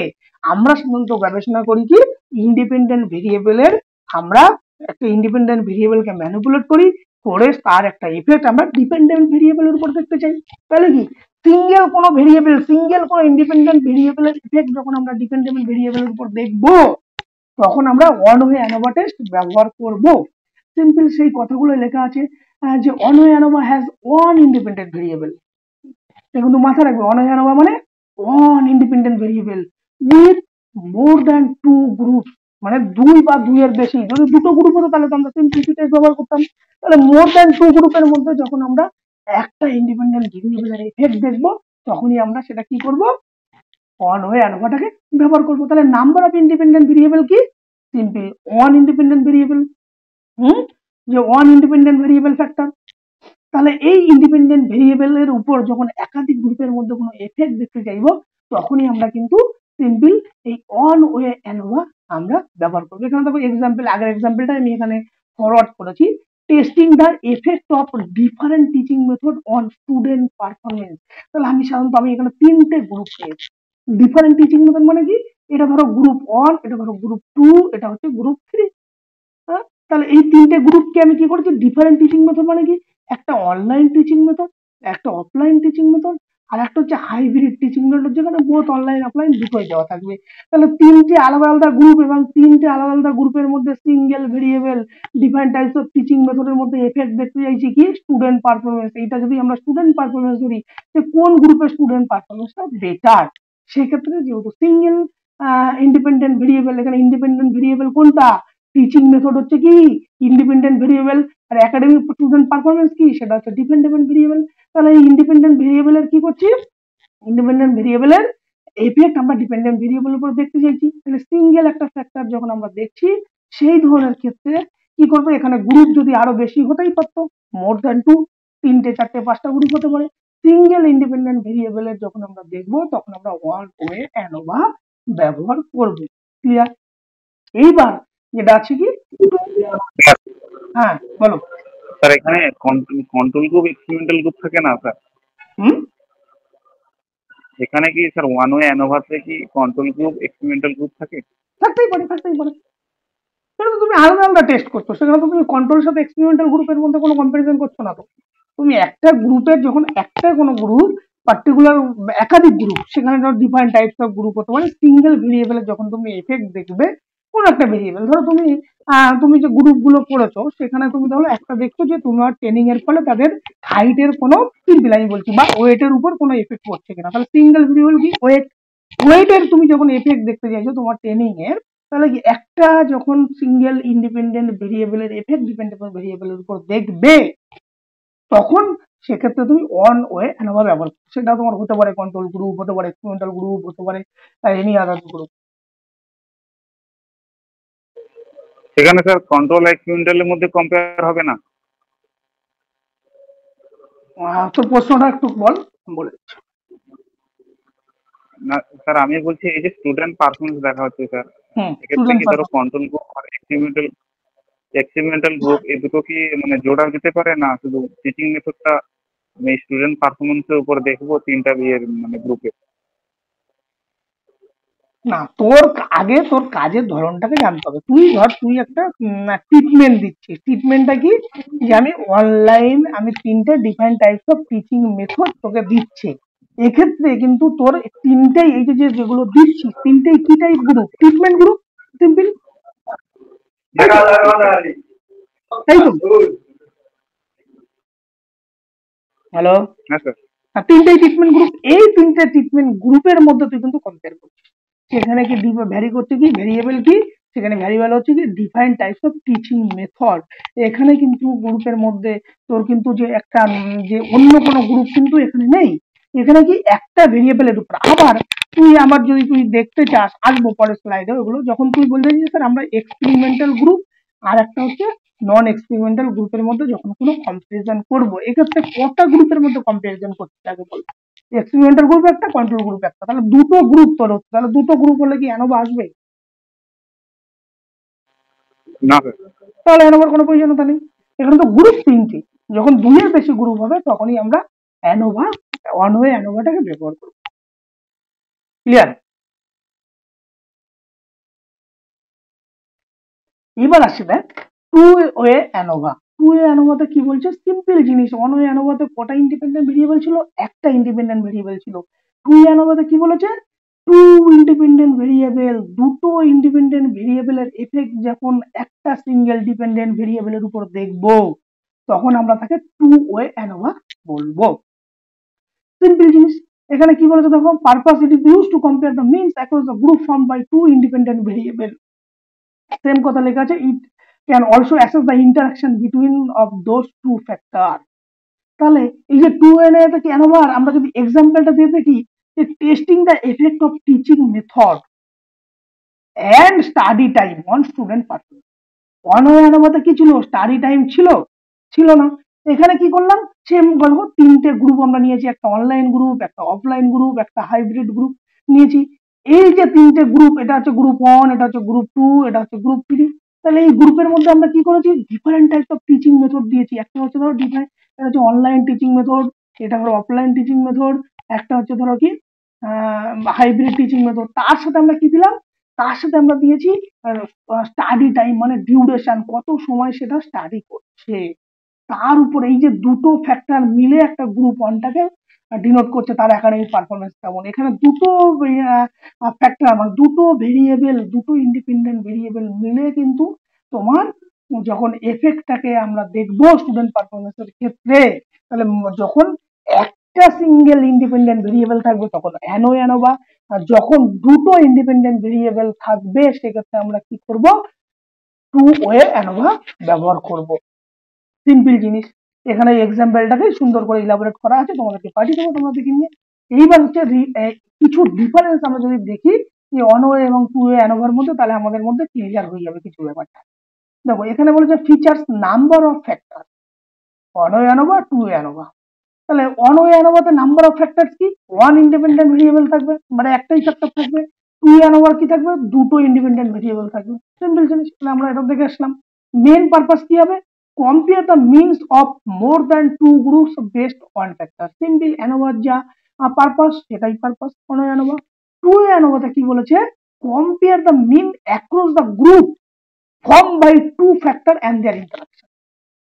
Speaker 2: আমরা সাধারণত গবেষণা করি কি ইন্ডিপেন্ডেন্ট ভেরিয়েবলের, আমরা একটা ইন্ডিপেন্ডেন্ট ভেরিয়েবলকে ম্যানিপুলেট করি, করে তার একটা ইফেক্ট আমরা ডিপেন্ডেন্ট ভেরিয়েবলের উপর দেখতে চাই। তাহলে কি সিঙ্গেল কোনো ভেরিয়েবল, সিঙ্গেল কোনো ইন্ডিপেন্ডেন্ট ভেরিয়েবলের ইফেক্ট যখন আমরা ডিপেন্ডেন্ট ভেরিয়েবলের উপর দেখব, তখন আমরা ওয়ান ওয়ে অ্যানোভা টেস্ট ব্যবহার করব। সিম্পল সেই কথাগুলো লেখা আছে যে one way ANOVA has one independent variable. কিন্তু মাথায় রাখবে ওয়ান ওয়ে অ্যানোভা মানে one independent variable with more than two group, মানে দুই বা দুইয়ের বেশি। যদি দুটো গ্রুপ হতো তাহলে তো আমরা সিম্পলিসিটি টেস্ট ব্যবহার করতাম। তাহলে মোর দ্যান টু গ্রুপের মধ্যে যখন আমরা একটা ইন্ডিপেন্ডেন্ট ভেরিয়েবলের এফেক্ট দেখবো, তখনই আমরা সেটা কি করব, ওয়ান ওয়ে অ্যানোভাটাকে ব্যবহার করবো। তাহলে নাম্বার অফ ইন্ডিপেন্ডেন্ট ভেরিয়েবল কি, সিম্পল ওয়ান ইন্ডিপেন্ডেন্ট ভেরিয়েবল, যে ওয়ান ইন্ডিপেন্ডেন্ট ভেরিয়েবল ফ্যাক্টর। তাহলে এই ইন্ডিপেন্ডেন্ট ভেরিয়েবলের উপর যখন একাধিক গ্রুপের মধ্যে কোনো এফেক্ট দেখতে চাইবো, তখনই আমরা কিন্তু সিম্পল এই ওয়ান ওয়ে অ্যানোভা আমরা ব্যবহার করবো। এখানে দেখো এক্সাম্পল, আগের এক্সাম্পলটা আমি এখানে ফরওয়ার্ড করেছি, testing the effect of different teaching method on student performance. তাহলে আমি সাধারণত আমি এখানে তিনটে গ্রুপ পেয়েছি। ডিফারেন্ট টিচিং মেথড মানে কি, এটা ধরো গ্রুপ 1, এটা ধরো গ্রুপ 2, এটা হচ্ছে গ্রুপ 3। তাহলে এই তিনটে গ্রুপকে আমি কি করেছি, ডিফারেন্ট টিচিং মেথড মানে কি, একটা অনলাইন টিচিং মেথড, একটা অফলাইন টিচিং মেথড, আর একটা হচ্ছে হাইব্রিড টিচিং মেথড, যেখানে বোথ অনলাইন অফলাইন দুটোই দেওয়া থাকবে। তাহলে তিনটে আলাদা আলাদা গ্রুপ এবং তিনটে আলাদা আলাদা গ্রুপের মধ্যে single variable different types of teaching মেথডের মধ্যে এফেক্ট দেখতে চাইছি কি স্টুডেন্ট পারফরমেন্স। এইটা যদি আমরা স্টুডেন্ট পারফরমেন্স ধরি, যে কোন গ্রুপের স্টুডেন্ট পারফরমেন্সটা বেটার, সেক্ষেত্রে যেহেতু সিঙ্গেল ইন্ডিপেন্ডেন্ট ভেরিয়েবল, এখানে ইন্ডিপেন্ডেন্ট ভেরিয়েবল কোনটা, টিচিং মেথড হচ্ছে কি ইন্ডিপেন্ডেন্ট ভেরিয়েবল, আর একাডেমিক স্টুডেন্ট পারফরমেন্স কি সেটা হচ্ছে ডিপেন্ডেন্ট ভেরিয়েবল। তাহলে এই ইন্ডিপেন্ডেন্ট ভেরিয়েবলের কি করছি, ইন্ডিপেন্ডেন্ট ভেরিয়েবলের এফেক্ট আমরা ডিপেন্ডেন্ট ভেরিয়েবলের উপর দেখতে চাইছি। তাহলে সিঙ্গেল একটা ফ্যাক্টর যখন আমরা দেখছি, সেই ধরনের ক্ষেত্রে কি করবো, এখানে গ্রুপ যদি আরো বেশি হতেই পারতো, মোর দ্যান টু, তিনটে চারটে পাঁচটা গ্রুপ হতে পারে। সিঙ্গেল ইন্ডিপেন্ডেন্ট ভেরিয়েবলের যখন আমরা দেখবো, তখন আমরা ওয়ান ওয়ে অ্যানোভা ব্যবহার করব। ক্লিয়ার? এইবার যেটা আছে কি, হ্যাঁ বলো।
Speaker 4: স্যার এখানে কন্ট্রোল গ্রুপ এক্সপেরিমেন্টাল গ্রুপ থাকে না স্যার?
Speaker 2: হুম,
Speaker 4: এখানে কি স্যার ওয়ান ওয়ে অ্যানোভাতে কি কন্ট্রোল গ্রুপ এক্সপেরিমেন্টাল গ্রুপ থাকে?
Speaker 2: থাকতেই পারে, থাকতেই পারে। সেটা তো তুমি আলাদা আলাদা টেস্ট করছো, সেখানে তো তুমি কন্ট্রোলের সাথে এক্সপেরিমেন্টাল গ্রুপের মধ্যে কোনো কম্পারিজন করছো না। তো তুমি একটা গ্রুপের যখন একটা কোনো গ্রুপ পার্টিকুলার, একাধিক গ্রুপ, সেখানে ধরো ডিফারেন্ট টাইপস অফ গ্রুপ হতে পারে, সিঙ্গেল ভেরিয়েবলের যখন তুমি এফেক্ট দেখবে কোন একটা ভেরিয়েবল, ধরো তুমি তুমি যে গ্রুপগুলো করেছো, সেখানে তুমি ধরো একটা দেখছো যে তোমার ট্রেনিং এর ফলে তাদের হাইটের কোনো, সিম্পল আমি বলছি, বা ওয়েটের উপর কোনো এফেক্ট পড়ছে কিনা। তাহলে সিঙ্গেল ভেরিয়েবল কি ওয়েট, ওয়েটের তুমি যখন এফেক্ট দেখতে চাইছো তোমার ট্রেনিং এর, তাহলে কি একটা যখন সিঙ্গেল ইন্ডিপেন্ডেন্ট ভেরিয়েবলের এফেক্ট ডিপেন্ডেন্ট ভেরিয়েবলের উপর দেখবে, তখন সেক্ষেত্রে তুমি ওয়ান ওয়ে অ্যানোভা ব্যবহার করো। সেটা তোমার হতে পারে কন্ট্রোল গ্রুপ, হতে পারে এক্সপেরিমেন্টাল গ্রুপ, হতে পারে এনি আদার গ্রুপ।
Speaker 4: সেখানে স্যার কন্ট্রোল এক্সপেরিমেন্টালের মধ্যে কম্পেয়ার হবে না?
Speaker 2: তোর প্রশ্নটা একটু বল, বলে দিচ্ছি।
Speaker 4: না স্যার, আমি বলছি এই যে স্টুডেন্ট পারফরমেন্স দেখা হচ্ছে স্যার, এক্ষেত্রে
Speaker 2: স্টুডেন্ট
Speaker 4: কি ধরো কন্ট্রোল গ্রুপ আর এক্সপেরিমেন্টাল গ্রুপ এই দুটো কি মানে জোড়া যেতে পারে না? শুধু টিচিং মেথডটা আমি স্টুডেন্ট পারফরমেন্সের উপর দেখবো তিনটা বিয়ের মানে গ্রুপে?
Speaker 2: না, তোর আগে তোর কাজের ধরনটাকে জানতে হবে। তুই ধর তুই একটা ট্রিটমেন্ট দিচ্ছিস, ট্রিটমেন্টটা কি, যে আমি অনলাইন আমি তিনটে different types of teaching method তোকে দিচ্ছি। এক্ষেত্রে কিন্তু তোর তিনটেই, এই যে যেগুলো দিচ্ছিস তিনটেই কি type group, treatment group. Simple, তাই তো? হ্যালো,
Speaker 4: হ্যাঁ স্যার।
Speaker 2: তিনটেই ট্রিটমেন্ট গ্রুপ। এই তিনটে ট্রিটমেন্ট গ্রুপের মধ্যে তুই কিন্তু কম্পেয়ার করছিস। সেখানে কি ভ্যারি করছে কি ভেরিয়েবল কি, সেখানে ভ্যারিয়েবল হচ্ছে কি different types of teaching method. এখানে কিন্তু গ্রুপের মধ্যে তোর কিন্তু যে একটা যে অন্য কোনো গ্রুপ কিন্তু এখানে নেই। এখানে কি একটা ভেরিয়েবলের উপর। আবার তুই আমার যদি তুই দেখতে চাস, আসবো পরের স্লাইডে ওগুলো, যখন তুই বলতে যে স্যার আমরা এক্সপেরিমেন্টাল গ্রুপ আর একটা হচ্ছে নন এক্সপেরিমেন্টাল গ্রুপের মধ্যে যখন কোনো কম্পারিজন করবো, এক্ষেত্রে কটা গ্রুপের মধ্যে কম্পারিজন করতে আগে বল। এক্সপেরিমেন্টাল গ্রুপ একটা, কন্ট্রোল গ্রুপ একটা, তাহলে দুটো গ্রুপ তোর হচ্ছে। তাহলে দুটো গ্রুপ হলে কি অ্যানোভা আসবে?
Speaker 4: না স্যার।
Speaker 2: তাহলে অ্যানোভার কোনো প্রয়োজনীয়তা নেই। এখানে তো গ্রুপ তিনটি, যখন দুইয়ের বেশি গ্রুপ হবে তখনই আমরা অ্যানোভা, ওয়ান ওয়ে অ্যানোভাটাকে ব্যবহার করব। ক্লিয়ার? এবার আসি দেখ two way ANOVA. Two way অ্যানোভাতে কি বলছে? সিম্পল জিনিস। ওয়ান ওয়ে অ্যানোভাতে কটা ইন্ডিপেন্ডেন্ট ভেরিয়েবল ছিল? একটা ইন্ডিপেন্ডেন্ট ভেরিয়েবল ছিল। টু ওয়ে অ্যানোভাতে কি বলেছে? টু ইন্ডিপেন্ডেন্ট ভেরিয়েবল, দুটো ইন্ডিপেন্ডেন্ট ভেরিয়েবলের এফেক্ট যখন একটা সিঙ্গেল ডিপেন্ডেন্ট ভেরিয়েবলের উপর দেখব তখন আমরা তাকে টু ওয়ে অ্যানোভা বলবো। সিম্পল জিনিস। এখানে কি বলেছে দেখো, purpose it is use to compare the means across the group form by two independent variable. Same কথা লেখা আছে, it can also assess the interaction between of those two factor. তাহলে এই যে টু এন এ থেকে ANOVA, আমরা যদি এক্সাম্পলটা দিয়ে দেখি যে testing the effect of teaching method and study time on student performance. One way অ্যানোভাতে কি ছিল? স্টাডি টাইম ছিল? ছিল না। এখানে কি করলাম? সেম গল্প, তিনটে গ্রুপ আমরা নিয়েছি, একটা অনলাইন গ্রুপ, একটা অফলাইন গ্রুপ, একটা হাইব্রিড গ্রুপ নিয়েছি। এই যে তিনটে গ্রুপ, এটা হচ্ছে গ্রুপ 1, এটা হচ্ছে গ্রুপ 2, এটা হচ্ছে গ্রুপ 3। তাহলে এই গ্রুপের মধ্যে আমরা কি করেছি? Different types of teaching method দিয়েছি। একটা হচ্ছে ধরো ডিফারেন্ট, এটা হচ্ছে অনলাইন টিচিং মেথড, এটা হলো অফলাইন টিচিং মেথড, একটা হচ্ছে ধরো কি হাইব্রিড টিচিং মেথড। তার সাথে আমরা কি দিলাম? তার সাথে আমরা দিয়েছি স্টাডি টাইম, মানে ডিউরেশন, কত সময় সেটা স্টাডি করছে। তার উপরে এই যে দুটো ফ্যাক্টর মিলে একটা গ্রুপ ওয়ানটাকে ডিনোট করছে তার একাডেমিক পারফরমেন্স কেমন। এখানে দুটো ফ্যাক্টর, মানে দুটো ভেরিয়েবল, দুটো ইন্ডিপেন্ডেন্ট ভেরিয়েবল মিলে কিন্তু তোমার যখন এফেক্টটাকে আমরা দেখবো স্টুডেন্ট পারফরমেন্সের ক্ষেত্রে, তাহলে যখন একটা সিঙ্গেল ইন্ডিপেন্ডেন্ট ভেরিয়েবল থাকবে তখন অ্যানো অ্যানোভা, আর যখন দুটো ইন্ডিপেন্ডেন্ট ভেরিয়েবল থাকবে সেক্ষেত্রে আমরা কি করব? টু ওয়ে অ্যানোভা ব্যবহার করব। সিম্পল জিনিস। এখানে এক্সাম্পলটাকে সুন্দর করে ইলাবোরেট করা আছে, তোমাদেরকে পাঠিয়ে দেবো, তোমরা দেখে নিয়ে। এইবার হচ্ছে কিছু ডিফারেন্স আমরা যদি দেখি যে ওয়ান ওয়ে এবং টু ওয়ে অ্যানোভার মধ্যে, তাহলে আমাদের মধ্যে ক্লিয়ার হয়ে যাবে কিছু ব্যাপারটা। দেখো এখানে বলেছে features number of factor, one way ANOVA, two way ANOVA. তাহলে ওয়ান ওয়ে অ্যানোভাতে নাম্বার অফ ফ্যাক্টর কি? ওয়ান ইন্ডিপেন্ডেন্ট ভেরিয়েবল থাকবে, মানে একটাই ফ্যাক্টর থাকবে। টু ওয়ে অ্যানোভার কি থাকবে? দুটো ইন্ডিপেন্ডেন্ট ভেরিয়েবল থাকবে। সিম্পল জিনিস, তাহলে আমরা এটা দেখে আসলাম। মেন পারপাস কি হবে? compare the means of more than two groups based on factor। Simple ANOVA যা পারপাস সেটাই পারপাস কোনো অ্যানোভা। টু অ্যানোভাতে কি বলেছে? compare the mean across the group formed by two factor and their interaction।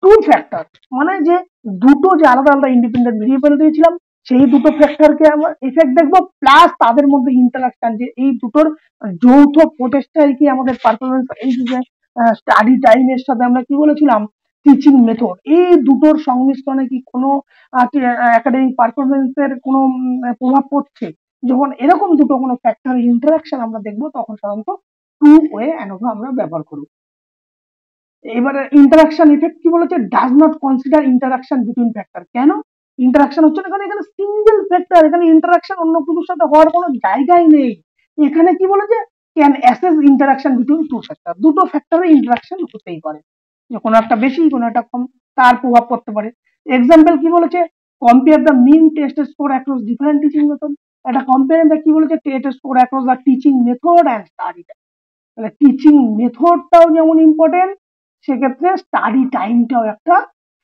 Speaker 2: Two factor মানে যে দুটো যে আলাদা আলাদা ইন্ডিপেন্ডেন্ট ভেরিয়েবল দিয়েছিলাম সেই দুটো ফ্যাক্টরকে আমরা এফেক্ট দেখবো, প্লাস তাদের মধ্যে ইন্টারাকশন, যে এই দুটোর যৌথ প্রচেষ্টায় কি আমাদের পারফরমেন্স, এই যে স্টাডি টাইমের সাথে আমরা কি বলেছিলাম টিচিং মেথড, এই দুটোর সংমিশ্রণে কি কোনো একাডেমিক পারফরমেন্সের কোনো প্রভাব পড়ছে। যখন এরকম দুটো কোনো ফ্যাক্টর ইন্টারাকশন আমরা দেখবো তখন সাধারণত টু ওয়ে অ্যানোভা আমরা ব্যবহার করবো। এবারে ইন্টারাকশন ইফেক্ট কি বলেছে? Does not consider interaction between factor. কেন ইন্টারাকশন হচ্ছে না? কারণ এখানে সিঙ্গেল ফ্যাক্টর, এখানে ইন্টারাকশন অন্য কিছুর সাথে হওয়ার কোনো জায়গাই নেই। এখানে কি বলেছে? Can assess interaction between two factor, দুটো ফ্যাক্টরের ইন্টারাকশন হতেই পারে, যে কোনো একটা বেশি কোনো একটা কম, তার প্রভাব পড়তে পারে। এক্সাম্পল কি বলেছে? Compare the mean test score across different teaching method. এটা কম্পেয়ার দ্য কি বলেছে? Test score across the teaching method and study time. তাহলে টিচিং মেথডটাও যেমন ইম্পর্টেন্ট, সেক্ষেত্রে স্টাডি টাইমটাও একটা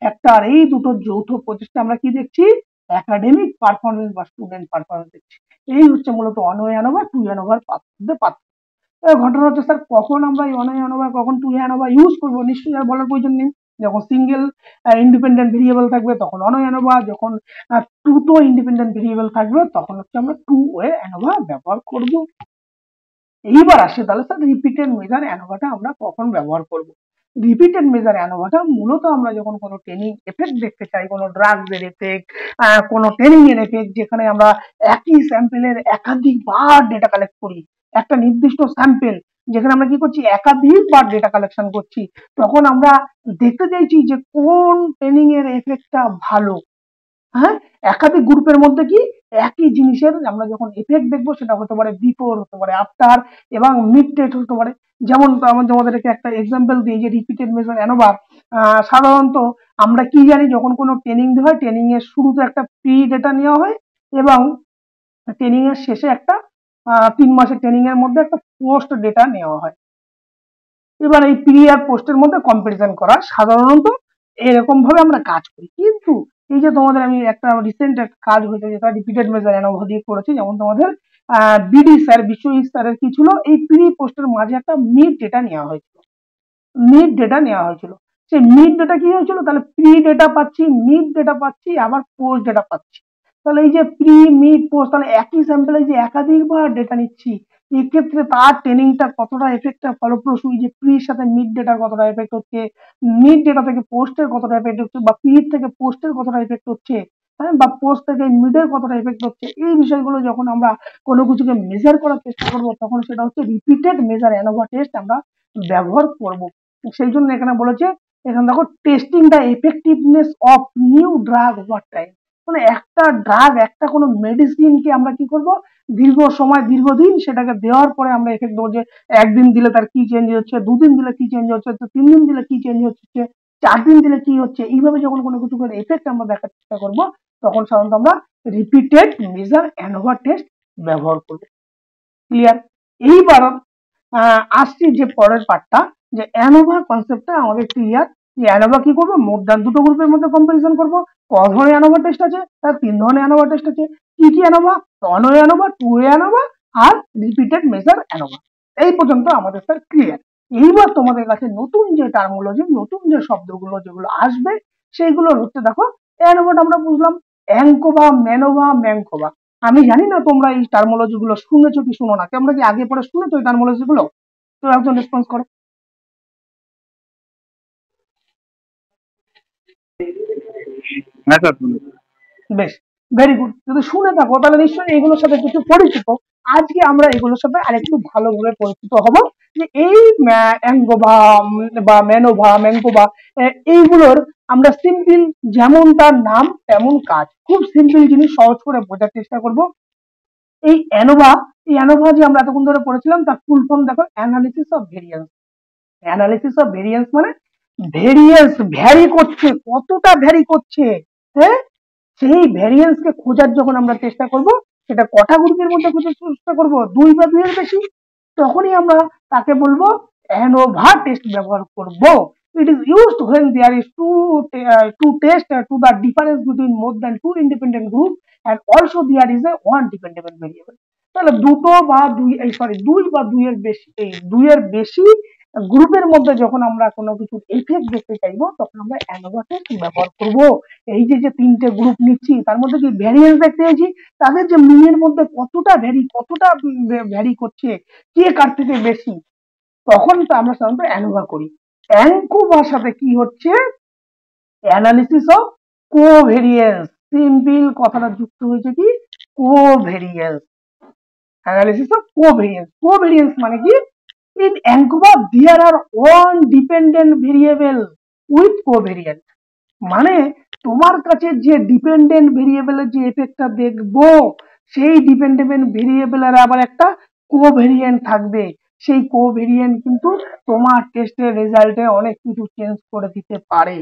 Speaker 2: ফ্যাক্টর। এই দুটো যৌথ প্রচেষ্টা আমরা কি দেখছি? একাডেমিক পারফরমেন্স বা স্টুডেন্ট পারফরমেন্স দেখছি। এই হচ্ছে মূলত ওয়ান ওয়ে অ্যানোভা, টু অ্যানোভার পার্থক্য। ঘটনা হচ্ছে স্যার কখন আমরা এই ওয়ান ওয়ে অ্যানোভা, কখন টু অ্যানোভা ইউজ করবো? নিশ্চয়ই আর বলার প্রয়োজন নেই। যখন সিঙ্গেল ইন্ডিপেন্ডেন্ট ভেরিয়েবল থাকবে তখন ওয়ান ওয়ে অ্যানোভা, যখন দুটো ইন্ডিপেন্ডেন্ট ভেরিয়েবল থাকবে তখন হচ্ছে আমরা টু ওয়ে অ্যানোভা ব্যবহার করবো। এইবার আসে তাহলে স্যার রিপিটেড মেজার অ্যানোভাটা আমরা কখন ব্যবহার করব? রিপিটেড মেজার অ্যানোভাটা মূলত আমরা যখন কোনো ট্রেনিং এফেক্ট দেখতে চাই, কোনো ড্রাগসের এফেক্ট, কোনো ট্রেনিং এর এফেক্ট, যেখানে আমরা একই স্যাম্পেলের একাধিকবার ডেটা কালেক্ট করি, একটা নির্দিষ্ট স্যাম্পেল যেখানে আমরা কি করছি একাধিকবার ডেটা কালেকশন করছি, তখন আমরা দেখতে চাইছি যে কোন ট্রেনিং এর এফেক্টটা ভালো। হ্যাঁ, একাধিক গ্রুপের মধ্যে কি একই জিনিসের আমরা যখন এফেক্ট দেখবো সেটা হতে পারে বিফোর, হতে পারে আফটার, এবং মিড ডেট হতে পারে। যেমন আমাদেরকে একটা এক্সাম্পল দিই যে রিপিটেড মেজার অ্যানোভা, সাধারণত আমরা কি জানি যখন কোনো ট্রেনিং দেওয়া হয় ট্রেনিং এর শুরুতে একটা প্রি ডেটা নেওয়া হয় এবং ট্রেনিং এর শেষে একটা 3 মাসের ট্রেনিং এর মধ্যে একটা পোস্ট ডেটা নেওয়া হয়। এবার এই প্রি আর পোস্টের মধ্যে কম্পারিজন করা সাধারণত এরকম ভাবে আমরা কাজ করি। কিন্তু এই যে তোমাদের আমি একটা রিসেন্ট একটা কাজ হয়েছে যেটা রিপিটেড মেজার অ্যানোভা দিয়ে করেছি, যেমন তোমাদের বিডি স্যার বিশ্বজিৎ স্যারের কি ছিল, এই প্রি পোস্টের মাঝে একটা মিড ডেটা নেওয়া হয়েছিল, মিড ডেটা নেওয়া হয়েছিল। সেই মিড ডেটা কি হয়েছিল, তাহলে প্রি ডেটা পাচ্ছি, মিড ডেটা পাচ্ছি, আবার পোস্ট ডেটা পাচ্ছি। তাহলে এই যে প্রি মিড পোস্ট, তাহলে একই স্যাম্পলে যে একাধিকবার ডেটা নিচ্ছি, এক্ষেত্রে তার ট্রেনিংটা কতটা এফেক্টটা ফলপ্রসূ, যে প্রির সাথে মিড ডেটার কতটা এফেক্ট হচ্ছে, মিড ডেটা থেকে পোস্টের কতটা এফেক্ট হচ্ছে, বা প্রি থেকে পোস্টের কতটা এফেক্ট হচ্ছে, হ্যাঁ, বা পোস্ট থেকে মিডের কতটা এফেক্ট হচ্ছে, এই বিষয়গুলো যখন আমরা কোনো কিছুকে মেজার করার চেষ্টা করবো তখন সেটা হচ্ছে রিপিটেড মেজার অ্যানোভা টেস্ট আমরা ব্যবহার করব। সেই জন্য এখানে বলেছে, এখানে দেখো testing the effectiveness of new drug over time, মানে একটা ড্রাগ একটা কোনো মেডিসিনকে আমরা কি করব, দীর্ঘ সময় দীর্ঘদিন সেটাকে দেওয়ার পরে আমরা এফেক্ট দেবো যে একদিন দিলে তার কি চেঞ্জ হচ্ছে, দুদিন দিলে কি চেঞ্জ হচ্ছে, 3 দিন দিলে কি চেঞ্জ হচ্ছে, 4 দিন দিলে কি হচ্ছে, এইভাবে যখন কোনো কিছু করে এফেক্ট আমরা দেখার চেষ্টা করব তখন সাধারণত আমরা রিপিটেড মেজার অ্যানোভা টেস্ট ব্যবহার করব। ক্লিয়ার? এইবার আসছি যে পরের পার্টটা, যে অ্যানোভা কনসেপ্টটা আমাদের ক্লিয়ার। যে অ্যানোভা কি করবো, মোর দ্যান দুটো গ্রুপের মধ্যে কম্পারিজন করবো। ক ধরনের অ্যানোভা টেস্ট আছে, তার 3 ধরনের অ্যানোভা টেস্ট আছে। কি কি ANOVA, one way ANOVA, two way ANOVA আর রিপিটেড মেজার অ্যানোভা। এই পর্যন্ত আমাদের স্যার ক্লিয়ার। এইবার তোমাদের কাছে নতুন যে টার্মোলজি, নতুন যে শব্দগুলো যেগুলো আসবে সেইগুলো হচ্ছে, দেখো অ্যানোভাটা আমরা বুঝলাম, অ্যাঙ্কোভা, ম্যানোভা, ম্যাঙ্কোভা। আমি জানি না তোমরা এই টার্মোলজি গুলো শুনেছো কি শুনো না, তোমরা কি আগে পরে শুনেছো এই টার্মোলজি গুলো? তো একজন রেসপন্স করো।
Speaker 4: হ্যাঁ স্যার শুনেছি।
Speaker 2: বেশ, ভেরি গুড। যদি শুনে থাকো তাহলে নিশ্চয়ই এগুলোর সাথে কিছু পরিচিত। আজকে আমরা এগুলোর সাথে আরেকটু ভালোভাবে পরিচিত হব, যে এই অ্যাঙ্গোভা বা ম্যানোভা, ম্যাঙ্কোভা, এইগুলোর আমরা সিম্পল, যেমন তার নাম তেমন কাজ, খুব সিম্পল জিনিস সহজ করে বোঝার চেষ্টা করব। এই অ্যানোভা, এই অ্যানোভা যে আমরা এতক্ষণ ধরে পড়েছিলাম তার ফুল ফর্ম দেখো, analysis of variance. Analysis of variance মানে ভেরিয়েন্স ভ্যারি করছে, কতটা ভ্যারি করছে, হ্যাঁ, সেই ভ্যারিয়েন্স কে খোঁজার যখন আমরা চেষ্টা করব, সেটা কটা গ্রুপের মধ্যে খোঁজার চেষ্টা করব, 2 বা 2 এর বেশি, তখনই আমরা তাকে বলবো অ্যানোভা টেস্ট ব্যবহার করব। It is used when there is to test to the difference between more than 2 independent group and also there is a one dependent variable। তাহলে দুটো বা দুই, এই সরি 2 বা 2 এর বেশি, এই 2 এর বেশি গ্রুপের মধ্যে যখন আমরা কোনো কিছুর এফেক্ট দেখতে চাইবো তখন আমরা অ্যানোভা টেস্ট ব্যবহার করব। এই যে যে 3টে গ্রুপ নিচ্ছি তার মধ্যে যে ভ্যারিয়েন্স দেখতে চাইছি, তাদের যে মিনের মধ্যে কতটা ভ্যারি করছে, কে কার থেকে বেশি, তখন তো আমরা সাধারণত অ্যানোভা করি। অ্যাঙ্কোভার সাথে কি হচ্ছে, অ্যানালিসিস অফ কোভেরিয়েন্স। সিম্পল কথাটা যুক্ত হয়েছে কি, covariance, analysis of covariance. Covariance মানে কি, in ANCOVA there are one dependent variable with covariant, মানে তোমার কাছে যে ডিপেন্ডেন্ট ভেরিয়েবলের যে এফেক্টটা দেখবো সেই ডিপেন্ডেন্ট ভেরিয়েবলের আবার একটা কোভেরিয়েন্ট থাকবে। সেই কোভেরিয়েন্ট কিন্তু তোমার টেস্টের রেজাল্টে অনেক কিছু চেঞ্জ করে দিতে পারে।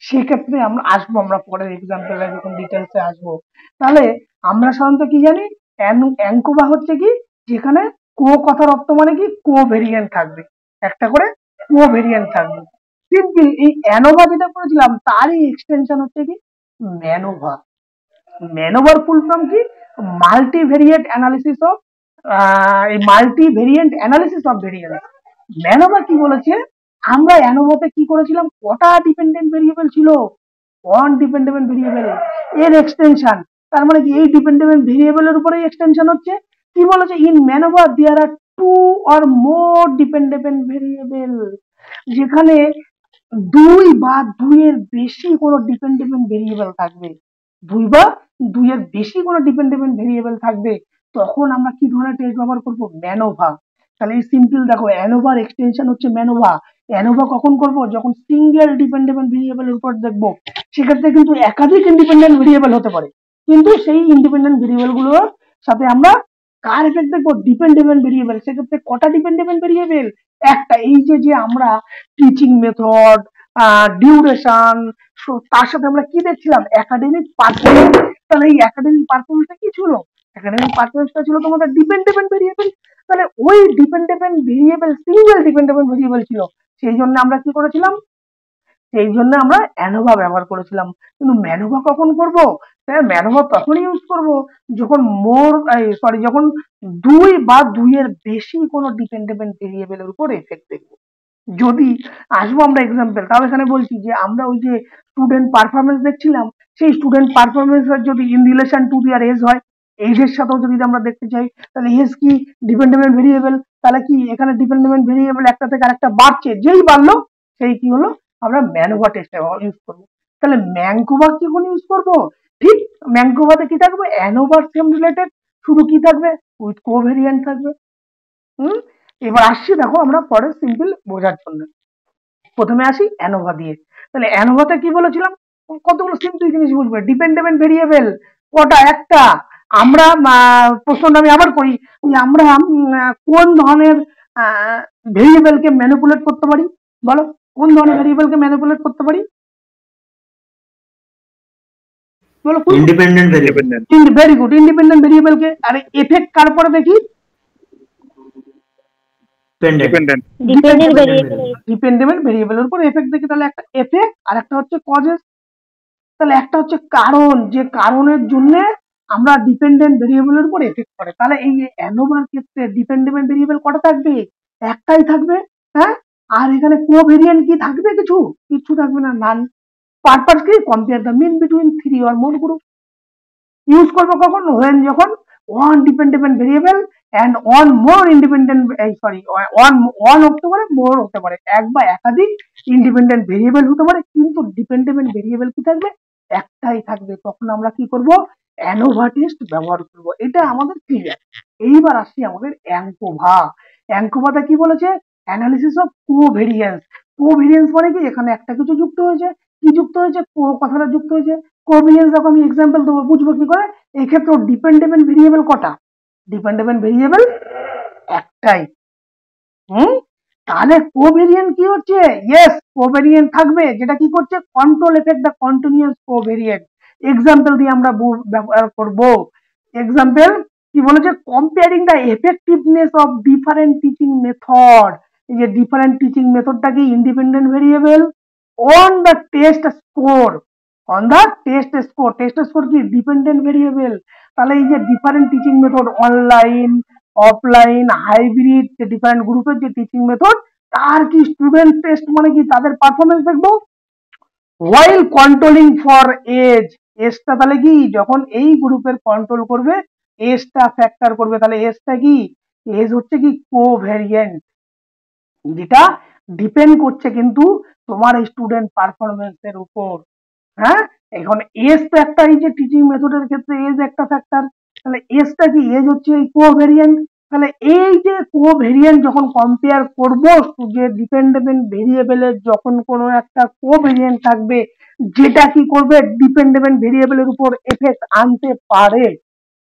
Speaker 2: সেক্ষেত্রে আমরা আসবো, আমরা পরের এক্সাম্পলে যখন ডিটেলসে আসবো। তাহলে আমরা সাধারণত কি জানি, অ্যাঙ্কোভা হচ্ছে কি, যেখানে কো কথার অর্থ মানে কি, কোভেরিয়েন্ট থাকবে, একটা করে কোভেরিয়েন্ট থাকবে। সিম্পল এই অ্যানোভা যেটা করেছিলাম তারই এক্সটেনশন হচ্ছে কি, ম্যানোভা। ম্যানোভার ফুল ফর্ম কি, মাল্টিভেরিয়েট অ্যানালিসিস অফ, এই মাল্টিভেরিয়েন্ট অ্যানালিসিস অফ ভেরিয়েন্স। ম্যানোভা কি বলেছে, আমরা অ্যানোভাতে কি করেছিলাম, কটা ডিপেন্ডেন্ট ভেরিয়েবল ছিল, ওয়ান ডিপেন্ডেন্ট ভেরিয়েবল, এর এক্সটেনশন। তার মানে কি, এই ডিপেন্ডেন্ট ভেরিয়েবলের উপরেই এক্সটেনশন হচ্ছে। কি বলেছে, in MANOVA there are 2 or more dependent variable, যেখানে 2 বা 2 এর বেশি কোনো ডিপেন্ডেন্ট ভেরিয়েবল থাকবে, 2 বা 2 এর বেশি কোনো ডিপেন্ডেন্ট ভেরিয়েবল থাকবে, তখন আমরা কি ধরনের টেস্ট ব্যবহার করব, ম্যানোভা। তাহলে এই সিম্পল দেখো, অ্যানোভার এক্সটেনশন হচ্ছে ম্যানোভা। অ্যানোভা কখন করব, যখন সিঙ্গেল ডিপেন্ডেন্ট ভেরিয়েবলের উপর দেখবো। সেক্ষেত্রে কিন্তু একাধিক ইন্ডিপেন্ডেন্ট ভেরিয়েবল হতে পারে, কিন্তু সেই ইন্ডিপেন্ডেন্ট ভেরিয়েবল গুলোর সাথে আমরা কার এফেক্ট দেখবো, ডিপেন্ডেন্ট ভেরিয়েবল। সেক্ষেত্রে কটা ডিপেন্ডেন্ট ভেরিয়েবল, একটা। এই যে যে আমরা টিচিং মেথড, ডিউরেশন, তার সাথে আমরা কি দেখছিলাম, একাডেমিক পারফরমেন্স। তাহলে এই একাডেমিক পারফরমেন্সটা কি ছিল, একাডেমিক পারফরমেন্সটা ছিল তোমাদের ডিপেন্ডেন্ট ভেরিয়েবল। তাহলে ওই dependent variable, single dependent variable ছিল, সেই জন্য আমরা কি করেছিলাম, সেই জন্য আমরা অ্যানোভা ব্যবহার করেছিলাম। কিন্তু ম্যানোভা কখন করব? ম্যানোভা তখনই ইউজ করব যখন যখন 2 বা 2 এর বেশি কোনো ডিপেন্ডেন্ট ভেরিয়েবলের উপর এফেক্ট দেখব। যদি আসবো আমরা এক্সাম্পল, তাহলে এখানে বলছি যে আমরা ওই যে স্টুডেন্ট পারফরমেন্স দেখছিলাম, সেই স্টুডেন্ট পারফরমেন্স যদি in relation to their age হয়, এজের সাথেও যদি আমরা দেখতে চাই, তাহলে এজ কি ডিপেন্ডেন্ট ভেরিয়েবল, তাহলে কি এখানে ডিপেন্ডেন্ট ভেরিয়েবল একটা থেকে আরেকটা বাড়ছে, যেই বাড়লো সেই কি হলো, আমরা ম্যানোভা টেস্ট ইউজ করবো। তাহলে ম্যানকোভা কি কোন ইউজ করবো? ঠিক, ম্যানকোভাতে কি থাকবে, অ্যানোভার সেম রিলেটেড, শুধু কি থাকবে, উইথ কোভেরিয়েন্ট থাকবে। হুম, এবার আসছি দেখো আমরা পরে সিম্পল বোঝার জন্য। প্রথমে আসি অ্যানোভা দিয়ে। তাহলে অ্যানোভাতে কি বলেছিলাম, কতগুলো সিম্পল জিনিস বুঝবে। ডিপেন্ডেন্ট ভেরিয়েবল কটা? একটা। আমরা প্রশ্নটা আমি আবার করি, যে আমরা কোন ধরনের ভেরিয়েবলকে ম্যানিপুলেট করতে পারি? বলো, কোন ধরনের ভেরিয়েবলকে ম্যানিপুলেট করতে পারি? বলো।
Speaker 3: Independent variable.
Speaker 2: ভেরি গুড, ইন্ডিপেন্ডেন্ট ভেরিয়েবলকে। আর এফেক্ট কার পরে দেখি? ডিপেন্ডেন্ট ভেরিয়েবলের উপর এফেক্ট দেখি। তাহলে একটা এফেক্ট আর একটা হচ্ছে কজেস। তাহলে একটা হচ্ছে কারণ, যে কারণের জন্য আমরা ডিপেন্ডেন্ট ভেরিয়েবলের উপর এফেক্ট করে। তাহলে এই অ্যানোভার ক্ষেত্রে ডিপেন্ডেন্ট ভেরিয়েবল কটা থাকবে? একটাই থাকবে। হ্যাঁ, আর এখানে কোভেরিয়েন্ট কি থাকবে? কিছু থাকবে না, নান। পারপাস কি? Compare the mean between 3 or more group. Use করবো কখন? when যখন one dependent variable and one more independent one হতে পারে, more হতে পারে, এক বা একাধিক ইন্ডিপেন্ডেন্ট ভেরিয়েবল হতে পারে, কিন্তু ডিপেন্ডেন্ট ভেরিয়েবল কি থাকবে? একটাই থাকবে। তখন আমরা কি করব? অ্যানোভা টেস্ট ব্যবহার করব। এটা আমাদের ক্লিয়ার। এইবার আসি আমাদের অ্যাঙ্কোভা। অ্যাঙ্কোভাতে কি বলেছে? Analysis of covariance. কোভেরিয়েন্স মানে কি? এখানে একটা কিছু যুক্ত হয়েছে। কি যুক্ত হয়েছে? কথাটা যুক্ত হয়েছে। কোভেরিয়েন্স দেখো আমি এক্সাম্পল দেবো, বুঝবো কি করে। এই ক্ষেত্রে ডিপেন্ডেন্ট ভেরিয়েবল কটা? ডিপেন্ডেন্ট ভেরিয়েবল একটাই। তাহলে কোভেরিয়েন্ট কি হচ্ছে? ইয়েস, কোভেরিয়েন্ট থাকবে, যেটা কি করছে? Control effect the continuous covariant. Example দিয়ে আমরা ব্যবহার করব। এক্সাম্পল কি বলেছে? Comparing the effectiveness of different teaching method. এই যে ডিফারেন্ট টিচিং মেথডটা কি? Independent variable on the test score. On the test score. Test score কি? Dependent variable. তাহলে এই যে different teaching method, online, offline, hybrid, different গ্রুপের যে টিচিং মেথড, তার কি স্টুডেন্ট টেস্ট মানে কি? তাদের পারফরমেন্স দেখবো। while controlling for age, এজটা তাহলে কি? যখন এই গ্রুপের কন্ট্রোল করবে, এজটা ফ্যাক্টর করবে। তাহলে এজটা কি? এজ হচ্ছে কি? কোভেরিয়েন্ট, যেটা ডিপেন্ড করছে কিন্তু তোমার স্টুডেন্ট পারফরমেন্সের উপর। হ্যাঁ, এখন এজ তো একটা, এই যে টিচিং মেথডের ক্ষেত্রে এজ একটা ফ্যাক্টর। তাহলে এজটা কি? এজ হচ্ছে এই কোভেরিয়েন্ট। তাহলে এই যে কোভেরিয়েন্ট যখন কম্পেয়ার করব, যে ডিপেন্ডেন্ট ভেরিয়েবলের যখন কোনো একটা কোভেরিয়েন্ট থাকবে, যেটা কি করবে? ডিপেন্ডেন্ট ভেরিয়েবলের উপর এফেক্ট আনতে পারে,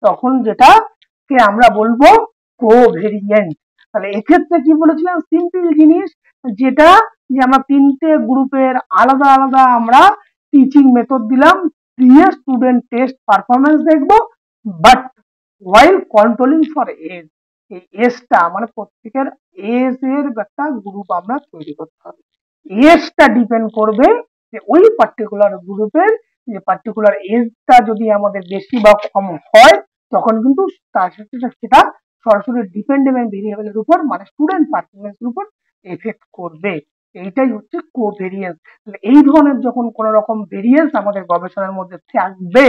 Speaker 2: তখন যেটাকে আমরা বলবো কোভেরিয়েন্ট। তাহলে এক্ষেত্রে কি বলেছিলাম? সিম্পল জিনিস, যেটা যে আমরা 3টে গ্রুপের আলাদা আলাদা আমরা টিচিং মেথড দিলাম, দিয়ে স্টুডেন্ট টেস্ট পারফরমেন্স দেখবো, but while controlling for age। এই এজটা মানে প্রত্যেকের এজ এর একটা গ্রুপ আমরা তৈরি করতে হবে। এজটা ডিপেন্ড করবে যে ওই পার্টিকুলার গ্রুপের যে পার্টিকুলার এজটা যদি আমাদের বেশি বা কম হয়, তখন কিন্তু তার সাথে সেটা সরাসরি ডিপেন্ডেন্ট ভেরিয়েবলের উপর মানে স্টুডেন্ট পারফরমেন্সের উপর এফেক্ট করবে। এইটাই হচ্ছে কোভেরিয়েন্স। এই ধরনের যখন কোন রকম ভেরিয়েন্স আমাদের গবেষণার মধ্যে থাকবে,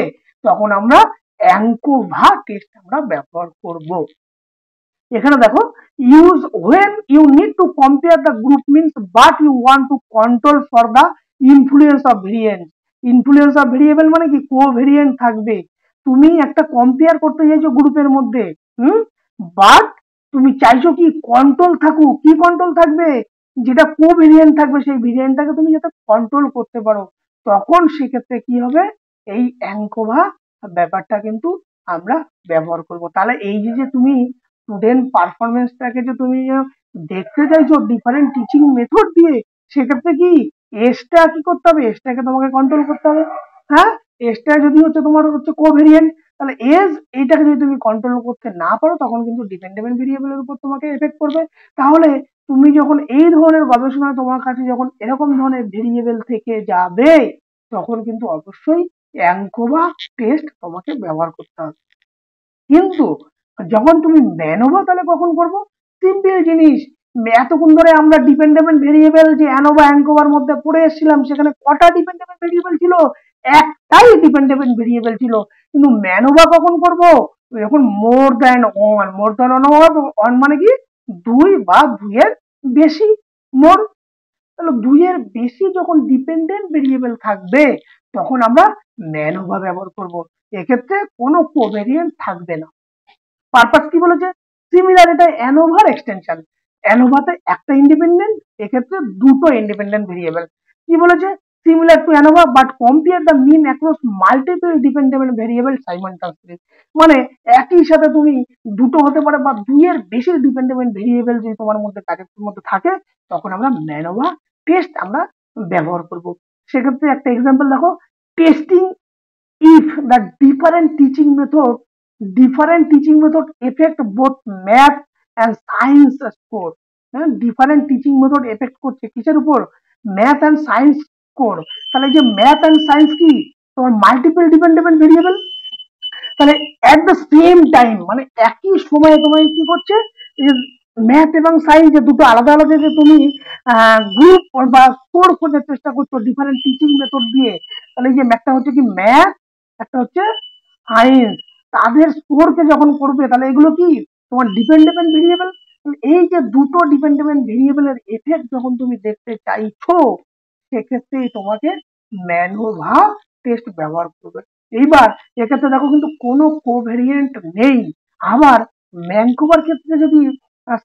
Speaker 2: তখন আমরা অ্যাঙ্কোভা টেস্ট আমরা ব্যবহার করব। এখানে দেখো, use when you need to compare the group means but you want to control for the influence of variance। Influence of variable মানে কি? কোভেরিয়েন্ট থাকবে। তুমি একটা কম্পেয়ার করতে চাইছো গ্রুপের মধ্যে, বাট তুমি চাইছো কি? কন্ট্রোল থাকুক। কি কন্ট্রোল থাকবে? যেটা কোভেরিয়েন্ট থাকবে, সেই ভেরিয়েন্টটাকে তুমি যাতে কন্ট্রোল করতে পারো, তখন সেক্ষেত্রে কি হবে? এই অ্যাঙ্কোভা ব্যাপারটা কিন্তু আমরা ব্যবহার করব। তাহলে এই যে তুমি স্টুডেন্ট পারফরমেন্সটাকে যে তুমি দেখতে চাইছো ডিফারেন্ট টিচিং মেথড দিয়ে, সেক্ষেত্রে কি এজটা কি করতে হবে? এজটাকে তোমাকে কন্ট্রোল করতে হবে। হ্যাঁ, এজটা যদি হচ্ছে তোমার হচ্ছে কোভেরিয়েন্ট, তাহলে এজ এইটাকে যদি তুমি কন্ট্রোল করতে না পারো, তখন কিন্তু ডিপেন্ডেন্ট ভেরিয়েবলের উপর তোমাকে এফেক্ট করবে। তাহলে তুমি যখন এই ধরনের গবেষণা তোমার কাছে যখন এরকম ধরনের ভেরিয়েবল থেকে যাবে, তখন কিন্তু অবশ্যই অ্যাঙ্কোভা টেস্ট তোমাকে ব্যবহার করতে হবে। কিন্তু যখন তুমি ম্যানোভা তাহলে কখন করবো? সিম্পল জিনিস, এতক্ষণ ধরে আমরা ডিপেন্ডেবল ভেরিয়েবল যে অ্যানোভা অ্যাঙ্কোভার মধ্যে পড়ে এসেছিলাম, সেখানে কটা ডিপেন্ডেবল ভেরিয়েবল ছিল? একটাই ডিপেন্ডেবল ভেরিয়েবল ছিল। কিন্তু ম্যানোভা কখন করবো? যখন more than one, more than one মানে কি? দুই বা দুইয়ের বেশি। মোর, তাহলে দুইয়ের বেশি যখন ডিপেন্ডেন্ট ভেরিয়েবল থাকবে, তখন আমরা ম্যানোভা ব্যবহার করব। এক্ষেত্রে কোনো কোভেরিয়েন্ট থাকবে না। পারপাস কি বলেছে? সিমিলার, এটা অ্যানোভার এক্সটেনশন। অ্যানোভাতে একটা ইন্ডিপেন্ডেন্ট, এক্ষেত্রে দুটো ইন্ডিপেন্ডেন্ট ভেরিয়েবল। কি বলেছে? Similar to ANOVA but compare the mean across multiple dependent variable simultaneously. মানে একই সাথে তুমি দুটো হতে পারে বা দুইয়ের বেশি ডিপেন্ডেন্ট ভেরিয়েবল যদি তোমার মধ্যে কাজের মধ্যে থাকে, তখন আমরা ম্যানোভা টেস্ট আমরা ব্যবহার করব। সেক্ষেত্রে একটা এক্সাম্পল দেখো, testing if the different teaching method affect both math and science score। Different teaching method effect করছে কিসের উপর? Math and science score. তাহলে যে ম্যাথ অ্যান্ড সায়েন্স কি? তোমার মাল্টিপল ডিপেন্ডেন্ট ভেরিয়েবল। তাহলে এট দ্য সেম টাইম, মানে একই সময়ে তোমাকে কি করছে? ম্যাথ এবং সায়েন্স যে দুটো আলাদা আলাদা যে তুমি গ্রুপ বা স্কোর খোঁজার চেষ্টা করছো ডিফারেন্ট টিচিং মেথড দিয়ে, তাহলে এই যে একটা হচ্ছে কি ম্যাথ, একটা হচ্ছে সায়েন্স, তাদের স্কোরকে যখন করবে, তাহলে এগুলো কি তোমার ডিপেন্ডেন্ট ভেরিয়েবল। এই যে দুটো ডিপেন্ডেন্ট ভেরিয়েবলের এফেক্ট যখন তুমি দেখতে চাইছো, সেক্ষেত্রে তোমাকে ম্যানোভা টেস্ট ব্যবহার করবে। এইবার এক্ষেত্রে দেখো কিন্তু কোনো কোভেরিয়েন্ট নেই। আবার ম্যানকোভার ক্ষেত্রে যদি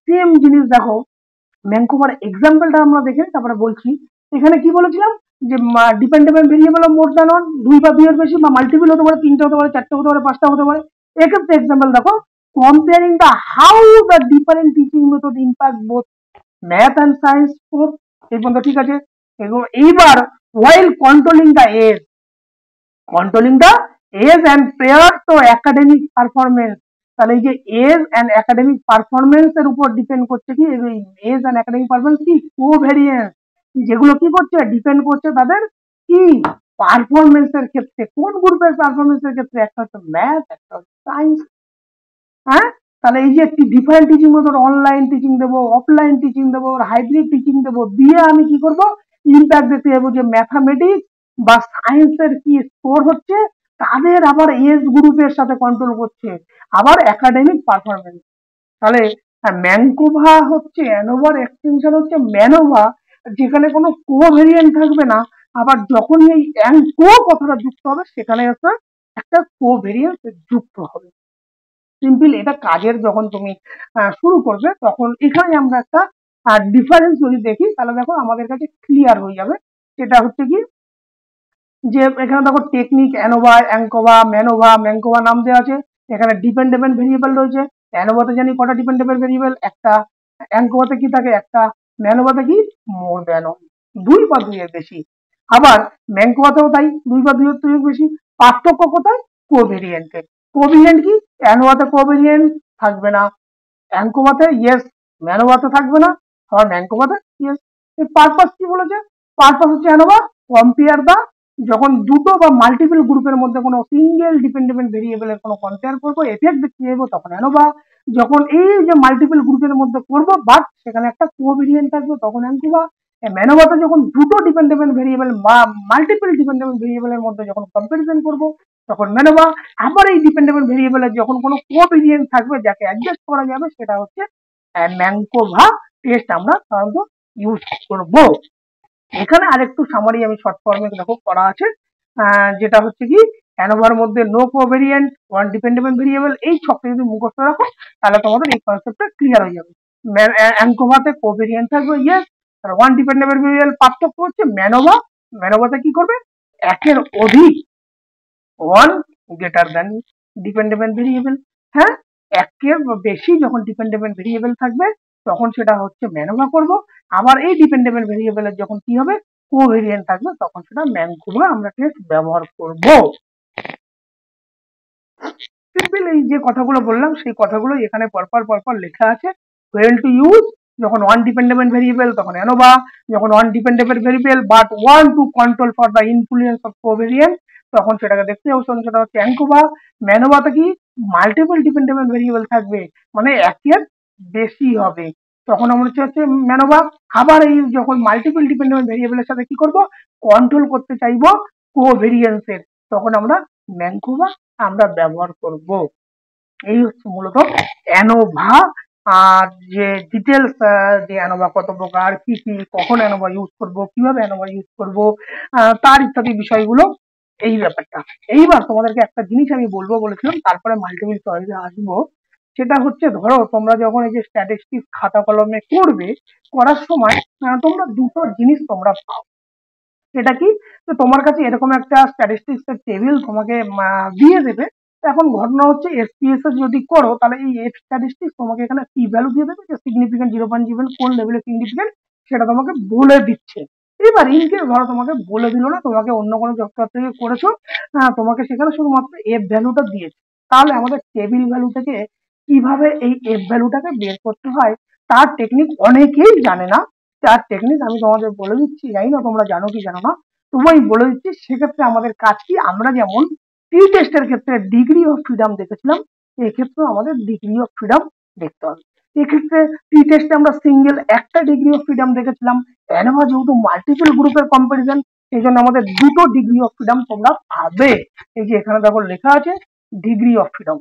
Speaker 2: সেম জিনিস দেখো, ম্যানকোভার এক্সাম্পলটা আমরা দেখে তারপরে বলছি। এখানে কি বলেছিলাম? যে dependable variable more than one, দুই বা দুইয়ের বেশি বা মাল্টিপল হতে পারে, তিনটে হতে পারে, চারটে হতে পারে, পাঁচটা হতে পারে। এক্ষেত্রে এক্সাম্পল দেখো, comparing the how the different teaching method impact both math and science score. এই পর্যন্ত ঠিক আছে। এইবার while controlling the age and prior to academic performance. তাহলে এই যে এজ অ্যান্ড একাডেমিক পারফরমেন্স এর উপর ডিপেন্ড করছে কি? এজ অ্যান্ড একাডেমিক পারফরমেন্স কি? কোভেরিয়েন্স। যেগুলো কি করছে? ডিপেন্ড করছে তাদের কি পারফরমেন্স এর ক্ষেত্রে। কোন গ্রুপের পারফরমেন্স এর ক্ষেত্রে? একটা হচ্ছে ম্যাথ, একটা হচ্ছে সায়েন্স। হ্যাঁ, তাহলে এই যে একটি different teaching method, online teaching দেবো, অফলাইন টিচিং দেবো, হাইব্রিড টিচিং দেবো, দিয়ে আমি কি করব? ইম্প্যাক্ট দেখতে যাবো যে ম্যাথামেটিক্স বা সায়েন্সের কি স্কোর হচ্ছে, তাদের আবার এজ গ্রুপের সাথে কন্ট্রোল করছে, আবার একাডেমিক পারফরমেন্স। তাহলে ম্যানকোভা হচ্ছে অ্যানোভার এক্সটেনশন হচ্ছে ম্যানোভা, যেখানে কোনো কোভেরিয়েন্ট থাকবে না। আবার যখনই এই অ্যাঙ্কো কথাটা যুক্ত হবে, সেখানে একটা কোভেরিয়েন্স যুক্ত হবে। সিম্পল, এটা কাজের যখন তুমি শুরু করবে, তখন এখানে আমরা একটা ডিফারেন্স যদি দেখি, তাহলে দেখো আমাদের কাছে ক্লিয়ার হয়ে যাবে। সেটা হচ্ছে কি, যে এখানে দেখো টেকনিক অ্যানোভা, অ্যাঙ্কোভা, ম্যানোভা, ম্যানকোভা নাম দেওয়া আছে। এখানে ডিপেন্ডেন্ট ভেরিয়েবল রয়েছে। অ্যানোভাতে জানি কটা ডিপেন্ডেন্ট ভেরিয়েবল? একটা। অ্যাঙ্কোভাতে কি থাকে? একটা। ম্যানোভাতে কি? মোর দ্যান ওয়ান, দুই বা দুইয়ের বেশি। আবার ম্যানকোভাতেও তাই, দুই বা দুইয়ের বেশি। পার্থক্য কোথায়? কোভেরিয়েন্টে। কোভেরিয়েন্ট কি? অ্যানোভাতে কোভেরিয়েন্ট থাকবে না, অ্যাঙ্কোভাতে ইয়েস, ম্যানোভাতে থাকবে না, আবার ম্যানকোভাতে ইয়েস। পারপাস কি বলেছে? পারপাস হচ্ছে অ্যানোভা কম্পেয়ার দা, যখন দুটো বা মাল্টিপল গ্রুপের মধ্যে কোনো সিঙ্গেল ডিপেন্ডেন্ট ভেরিয়েবলের কোনো কম্পেয়ার করবো, এফেক্ট দেখতে যাবো, তখন অ্যানোভা। যখন এই যে মাল্টিপল গ্রুপের মধ্যে করবো বাট সেখানে একটা কোভেরিয়েন্ট থাকবে, তখন অ্যাঙ্কোভা। ম্যানোভাতে যখন দুটো ডিপেন্ডেন্ট ভেরিয়েবল বা মাল্টিপল ডিপেন্ডেন্ট ভেরিয়েবলের মধ্যে যখন কম্পারিজন করবো, তখন ম্যানোভা। আবার এই ডিপেন্ডেন্ট ভেরিয়েবলের যখন কোনো কোভেরিয়েন্ট থাকবে যাকে অ্যাডজাস্ট করা যাবে, সেটা হচ্ছে ম্যানকোভা টেস্ট আমরা সাধারণত ইউজ করবো। এখানে আরেকটু সামারি আমি শর্ট ফর্মে দেখো করা আছে, যেটা হচ্ছে কি, অ্যানোভার মধ্যে no covariant, one dependent variable. এই ছকটা যদি মুখস্থ রাখো, তাহলে তোমাদের এই কনসেপ্টটা ক্লিয়ার হয়ে যাবে। অ্যাঙ্কোভাতে কোভেরিয়েন্ট থাকবে ইয়েস, আর ওয়ান ডিপেন্ডেন্ট ভেরিয়েবল। পার্থক্য হচ্ছে ম্যানোভা, ম্যানোভাতে কি করবে? একের অধিক, one greater than dependent variable. হ্যাঁ, একের বেশি যখন ডিপেন্ডেন্ট ভেরিয়েবল থাকবে, তখন সেটা হচ্ছে ম্যানোভা করব। আবার এই ডিপেন্ডেন্ট ভেরিয়েবলের যখন কি হবে? কোভেরিয়েন্ট থাকবে, তখন সেটা ম্যানকোভা আমরা টেস্ট ব্যবহার করব। সিম্পল, এই যে কথাগুলো বললাম সেই কথাগুলো এখানে পরপর লেখা আছে। ওয়েল টু ইউজ যখন ওয়ান ডিপেন্ডেবল ভেরিয়েবল তখন অ্যানোভা, যখন one dependable variable but one to control for the influence of covariant তখন সেটাকে দেখতে হবে, সেটা হচ্ছে অ্যানকোভা। ম্যানোভাতে কি মাল্টিপল ডিপেন্ডেবল ভেরিয়েবল থাকবে, মানে একের বেশি হবে, তখন আমরা হচ্ছে ম্যানোভা। আবার এই যখন মাল্টিপল ডিপেন্ডেবল ভেরিয়েবলের সাথে কি করব, কন্ট্রোল করতে চাইবো কোভেরিয়েন্সের, তখন আমরা ম্যানকোভা আমরা ব্যবহার করব। এই হচ্ছে মূলত অ্যানোভা। আর যে ডিটেলস, যে অ্যানোভা কত প্রকার, কি কি, কখন অ্যানোভা ইউজ করব, কিভাবে অ্যানোভা ইউজ করব, তার ইত্যাদি বিষয়গুলো এই ব্যাপারটা। এইবার তোমাদেরকে একটা জিনিস আমি বলবো বলেছিলাম, তারপরে মাল্টিপল চয়েসে আসবো। সেটা হচ্ছে ধরো তোমরা যখন এই যে স্ট্যাটিস্টিক্স খাতা কলমে করবে, করার সময় তোমরা দুটো জিনিস তোমরা পাও। সেটা কি, তো তোমার কাছে এরকম একটা স্ট্যাটিস্টিক্স এর টেবিল তোমাকে দিয়ে দেবে। এখন ঘটনা হচ্ছে এসপিএস এর যদি করো তাহলে এই এফ স্ট্যাটিস্টিক্স তোমাকে এখানে পি ভ্যালু দিয়ে দেবে, যে সিগনিফিকেন্ট 0.0 কোন লেভেলে সিগনিফিকেন্ট সেটা তোমাকে বলে দিচ্ছে। এবার ইনকেস ধরো তোমাকে বলে দিল না, তোমাকে অন্য কোনো জব থেকে করেছো, তোমাকে সেখানে শুধুমাত্র এফ ভ্যালুটা দিয়েছে, তাহলে আমাদের টেবিল ভ্যালু থেকে কিভাবে এই এফ ভ্যালুটাকে বের করতে হয় তার টেকনিক অনেকেই জানে না। তার টেকনিক আমি তোমাদের বলে দিচ্ছি, জানি না তোমরা জানো কি জানো না, তবু আমি বলে দিচ্ছি। সেক্ষেত্রে আমাদের কাজ কি, আমরা যেমন টি টেস্টের ক্ষেত্রে ডিগ্রি অফ ফ্রিডম দেখেছিলাম, এক্ষেত্রে আমাদের ডিগ্রি অফ ফ্রিডম দেখতে হবে। এক্ষেত্রে টি টেস্টে আমরা সিঙ্গেল একটা ডিগ্রি অফ ফ্রিডম দেখেছিলাম, অ্যানোভা যেহেতু মাল্টিপল গ্রুপের কম্পারিজন, এই জন্য আমাদের দুটো ডিগ্রি অফ ফ্রিডম তোমরা পাবে। এই যে এখানে দেখো লেখা আছে ডিগ্রি অফ ফ্রিডম,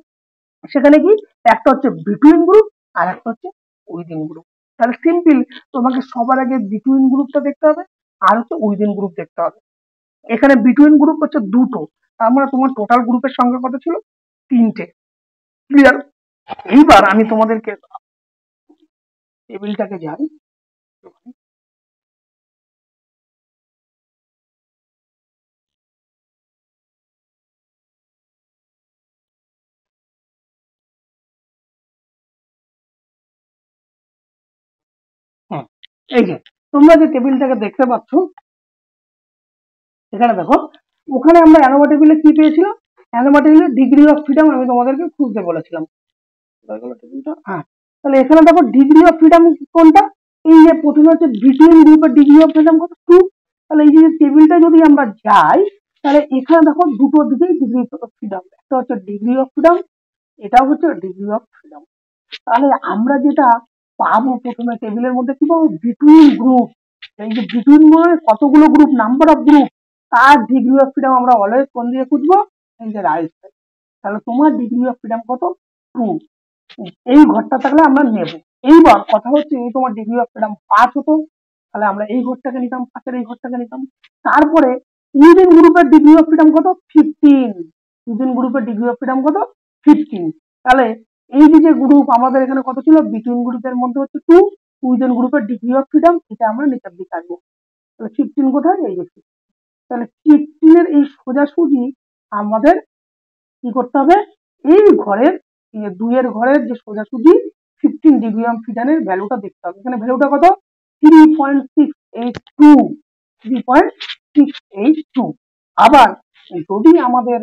Speaker 2: সেখানে কি একটা হচ্ছে বিটুইন গ্রুপ আর একটা হচ্ছে উইদিন গ্রুপ। তাহলে সিম্পল, তোমাকে সবার আগে বিটুইন গ্রুপটা দেখতে হবে আর হচ্ছে উইদিন গ্রুপ দেখতে হবে। এখানে বিটুইন গ্রুপ হচ্ছে দুটো, তার মানে তোমার টোটাল গ্রুপের সংখ্যা কত ছিল, তিনটে। ক্লিয়ার? এইবার আমি তোমাদেরকে টেবিলটাকে যাই, এই যে তোমরা যে টেবিলটাকে দেখতে পাচ্ছ, এখানে দেখো, ওখানে আমরা অ্যানোভা টেবিলে কি পেয়েছিলাম, অ্যানোভা টেবিলে ডিগ্রি অফ ফ্রিডম আমি তোমাদেরকে খুঁজতে বলেছিলাম। হ্যাঁ, তাহলে এখানে দেখো ডিগ্রি অফ ফ্রিডম কোনটা, এই যে প্রথমে হচ্ছে বিটুইন গ্রুপের ডিগ্রি অফ ফ্রিডম কত, 2। তাহলে এই যে টেবিলটা যদি আমরা যাই, তাহলে এখানে দেখো দুটো দিকেই ডিগ্রি অফ ফ্রিডম, একটা হচ্ছে ডিগ্রি অফ ফ্রিডম, এটাও হচ্ছে ডিগ্রি অফ ফ্রিডম। তাহলে আমরা যেটা পাবো প্রথমে টেবিলের মধ্যে কি পাবো, বিটুইন গ্রুপ। এই যে বিটুইন মানে কতগুলো গ্রুপ, নাম্বার অফ গ্রুপ, তার ডিগ্রি অফ ফ্রিডম আমরা অলওয়েজ কোন দিয়ে খুঁজবো, এই যে রাইট সাইড। তাহলে তোমার ডিগ্রি অফ ফ্রিডম কত, 2। এই ঘরটা থাকলে আমরা নেব। এইবার কথা হচ্ছে এই তোমার ডিগ্রি অফ ফ্রিডম 5 হতো, তাহলে আমরা এই ঘরটাকে নিতাম, 5-এর এই ঘরটাকে নিতাম। তারপরে উইদিন গ্রুপের ডিগ্রি অফ ফ্রিডম কত, 15। উইদিন গ্রুপের ডিগ্রি অফ ফ্রিডম কত, 15। তাহলে এই যে গ্রুপ আমাদের এখানে কত ছিল, বিটুইন গ্রুপের মধ্যে হচ্ছে 2, উইদিন গ্রুপের ডিগ্রি অফ ফ্রিডম এটা আমরা নিচের দিকে আসবো। তাহলে 15 কোথায়, এই যে 15। তাহলে 15 এর এই সোজাসুজি আমাদের কি করতে হবে, এই ঘরের 2 এর ঘরের যে সোজাসুজি 15 ডিগ্রি অফ ফ্রিডমের ভ্যালুটা দেখতে হবে। এখানে ভ্যালুটা কত, 3.682, 3.682। আবার যদি আমাদের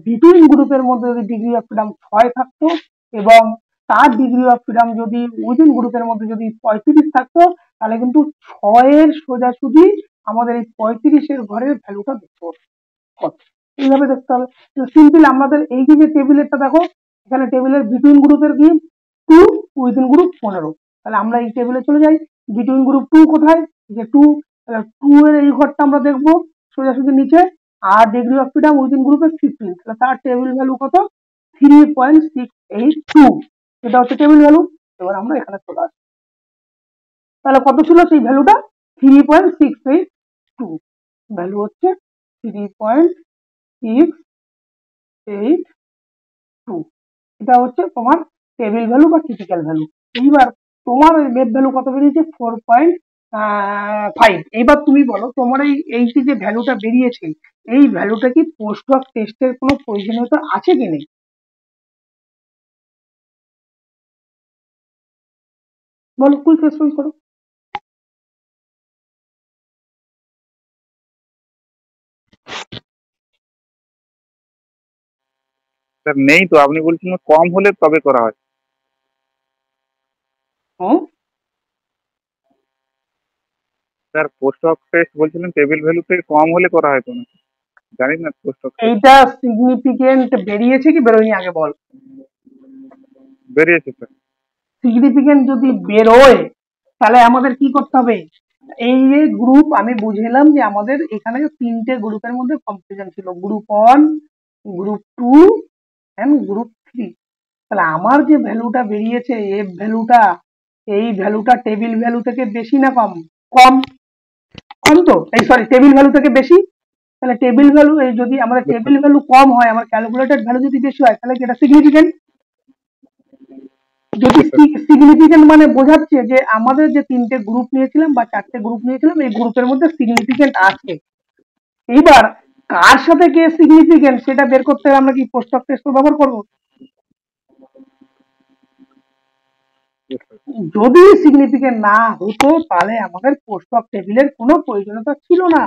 Speaker 2: বিটুইন গ্রুপের মধ্যে যদি ডিগ্রি অফ ফ্রিডম 6 থাকতো এবং তার ডিগ্রি অফ ফ্রিডম যদি উইদিন গ্রুপের মধ্যে যদি 35 থাকতো, তাহলে কিন্তু 6-এর সোজাসুজি আমাদের এই 35-এর ঘরের ভ্যালুটা দেখতে হবে কত, এইভাবে দেখতে হবে। সিম্পল আমাদের এই যে টেবিলেরটা দেখো, এখানে টেবিলের বিটুইন গ্রুপের কি 2, উইদিন গ্রুপ 15। তাহলে আমরা এই টেবিলে চলে যাই, বিটুইন গ্রুপ 2 কোথায়, যে 2, তাহলে 2 এর এই ঘরটা আমরা দেখবো সোজাসুজি নিচে, আর ডিগ্রি অফ ফ্রিডম উইদিন গ্রুপের 15, তাহলে তার টেবিল ভ্যালু কত, 3.682, এটা হচ্ছে টেবিল ভ্যালু। এবার আমরা এখানে চলে আসি, তাহলে কত ছিল সেই ভ্যালুটা, 3.682, ভ্যালু হচ্ছে 3.682, এটা হচ্ছে তোমার টেবিল ভ্যালু বা ক্রিটিক্যাল ভ্যালু। এইবার তোমার ওয়েব ভ্যালু কত বেরিয়েছে, 4.5। এইবার তুমি বলো তোমার এই যে ভ্যালুটা বেরিয়েছে, এই ভ্যালুটা কি পোস্ট ডক টেস্টের কোনো প্রয়োজনীয়তা আছে কি নেই, বলো, কুইক রেসপন্স করো।
Speaker 4: স্যার নেই তো, আপনি বলছেন কম হলে তবে করা হয়।
Speaker 2: হুম,
Speaker 4: স্যার পোস্ট অফ টেস্ট বলছিলেন টেবিল ভ্যালু থেকে কম হলে করা হয় তো না, জানি না পোস্ট অফ টেস্ট
Speaker 2: এইটা সিগনিফিকেন্ট বেরিয়েছে কি বেরোয়নি আগে বল।
Speaker 4: বেরিয়েছে স্যার।
Speaker 2: সিগনিফিকেন্ট যদি বেরোয় তাহলে আমাদের কি করতে হবে, এই যে গ্রুপ আমি বুঝলাম যে আমাদের এখানে তিনটে গ্রুপের মধ্যে কম্পিটিশন ছিল, গ্রুপ 1, গ্রুপ 2 এন্ড গ্রুপ 3। তাহলে আমার যে ভ্যালুটা বেরিয়েছে এফ ভ্যালুটা, এই ভ্যালুটা টেবিল ভ্যালু থেকে বেশি না কম? কম। কম তো, এই সরি টেবিল ভ্যালু থেকে বেশি। তাহলে টেবিল ভ্যালু, এই যদি আমাদের টেবিল ভ্যালু কম হয়, আমার ক্যালকুলেটেড ভ্যালু যদি বেশি হয়, তাহলে কি এটা সিগনিফিকেন্ট? যদি সিগনিফিকেন্ট মানে বোঝাচ্ছে যে আমাদের যে তিনটে গ্রুপ নিয়েছিলাম বা চারটে গ্রুপ নিয়েছিলাম, এই গ্রুপের মধ্যে সিগনিফিকেন্ট আছে। এইবার কার সাথে কে সিগনিফিকেন্ট সেটা বের করতে হলে আমরা কি পোস্ট অফ টেস্ট ব্যবহার করব? যদি সিগনিফিকেন্ট না হতো তাহলে আমাদের পোস্ট অফ টেবিলের কোনো প্রয়োজনীয়তা ছিল না।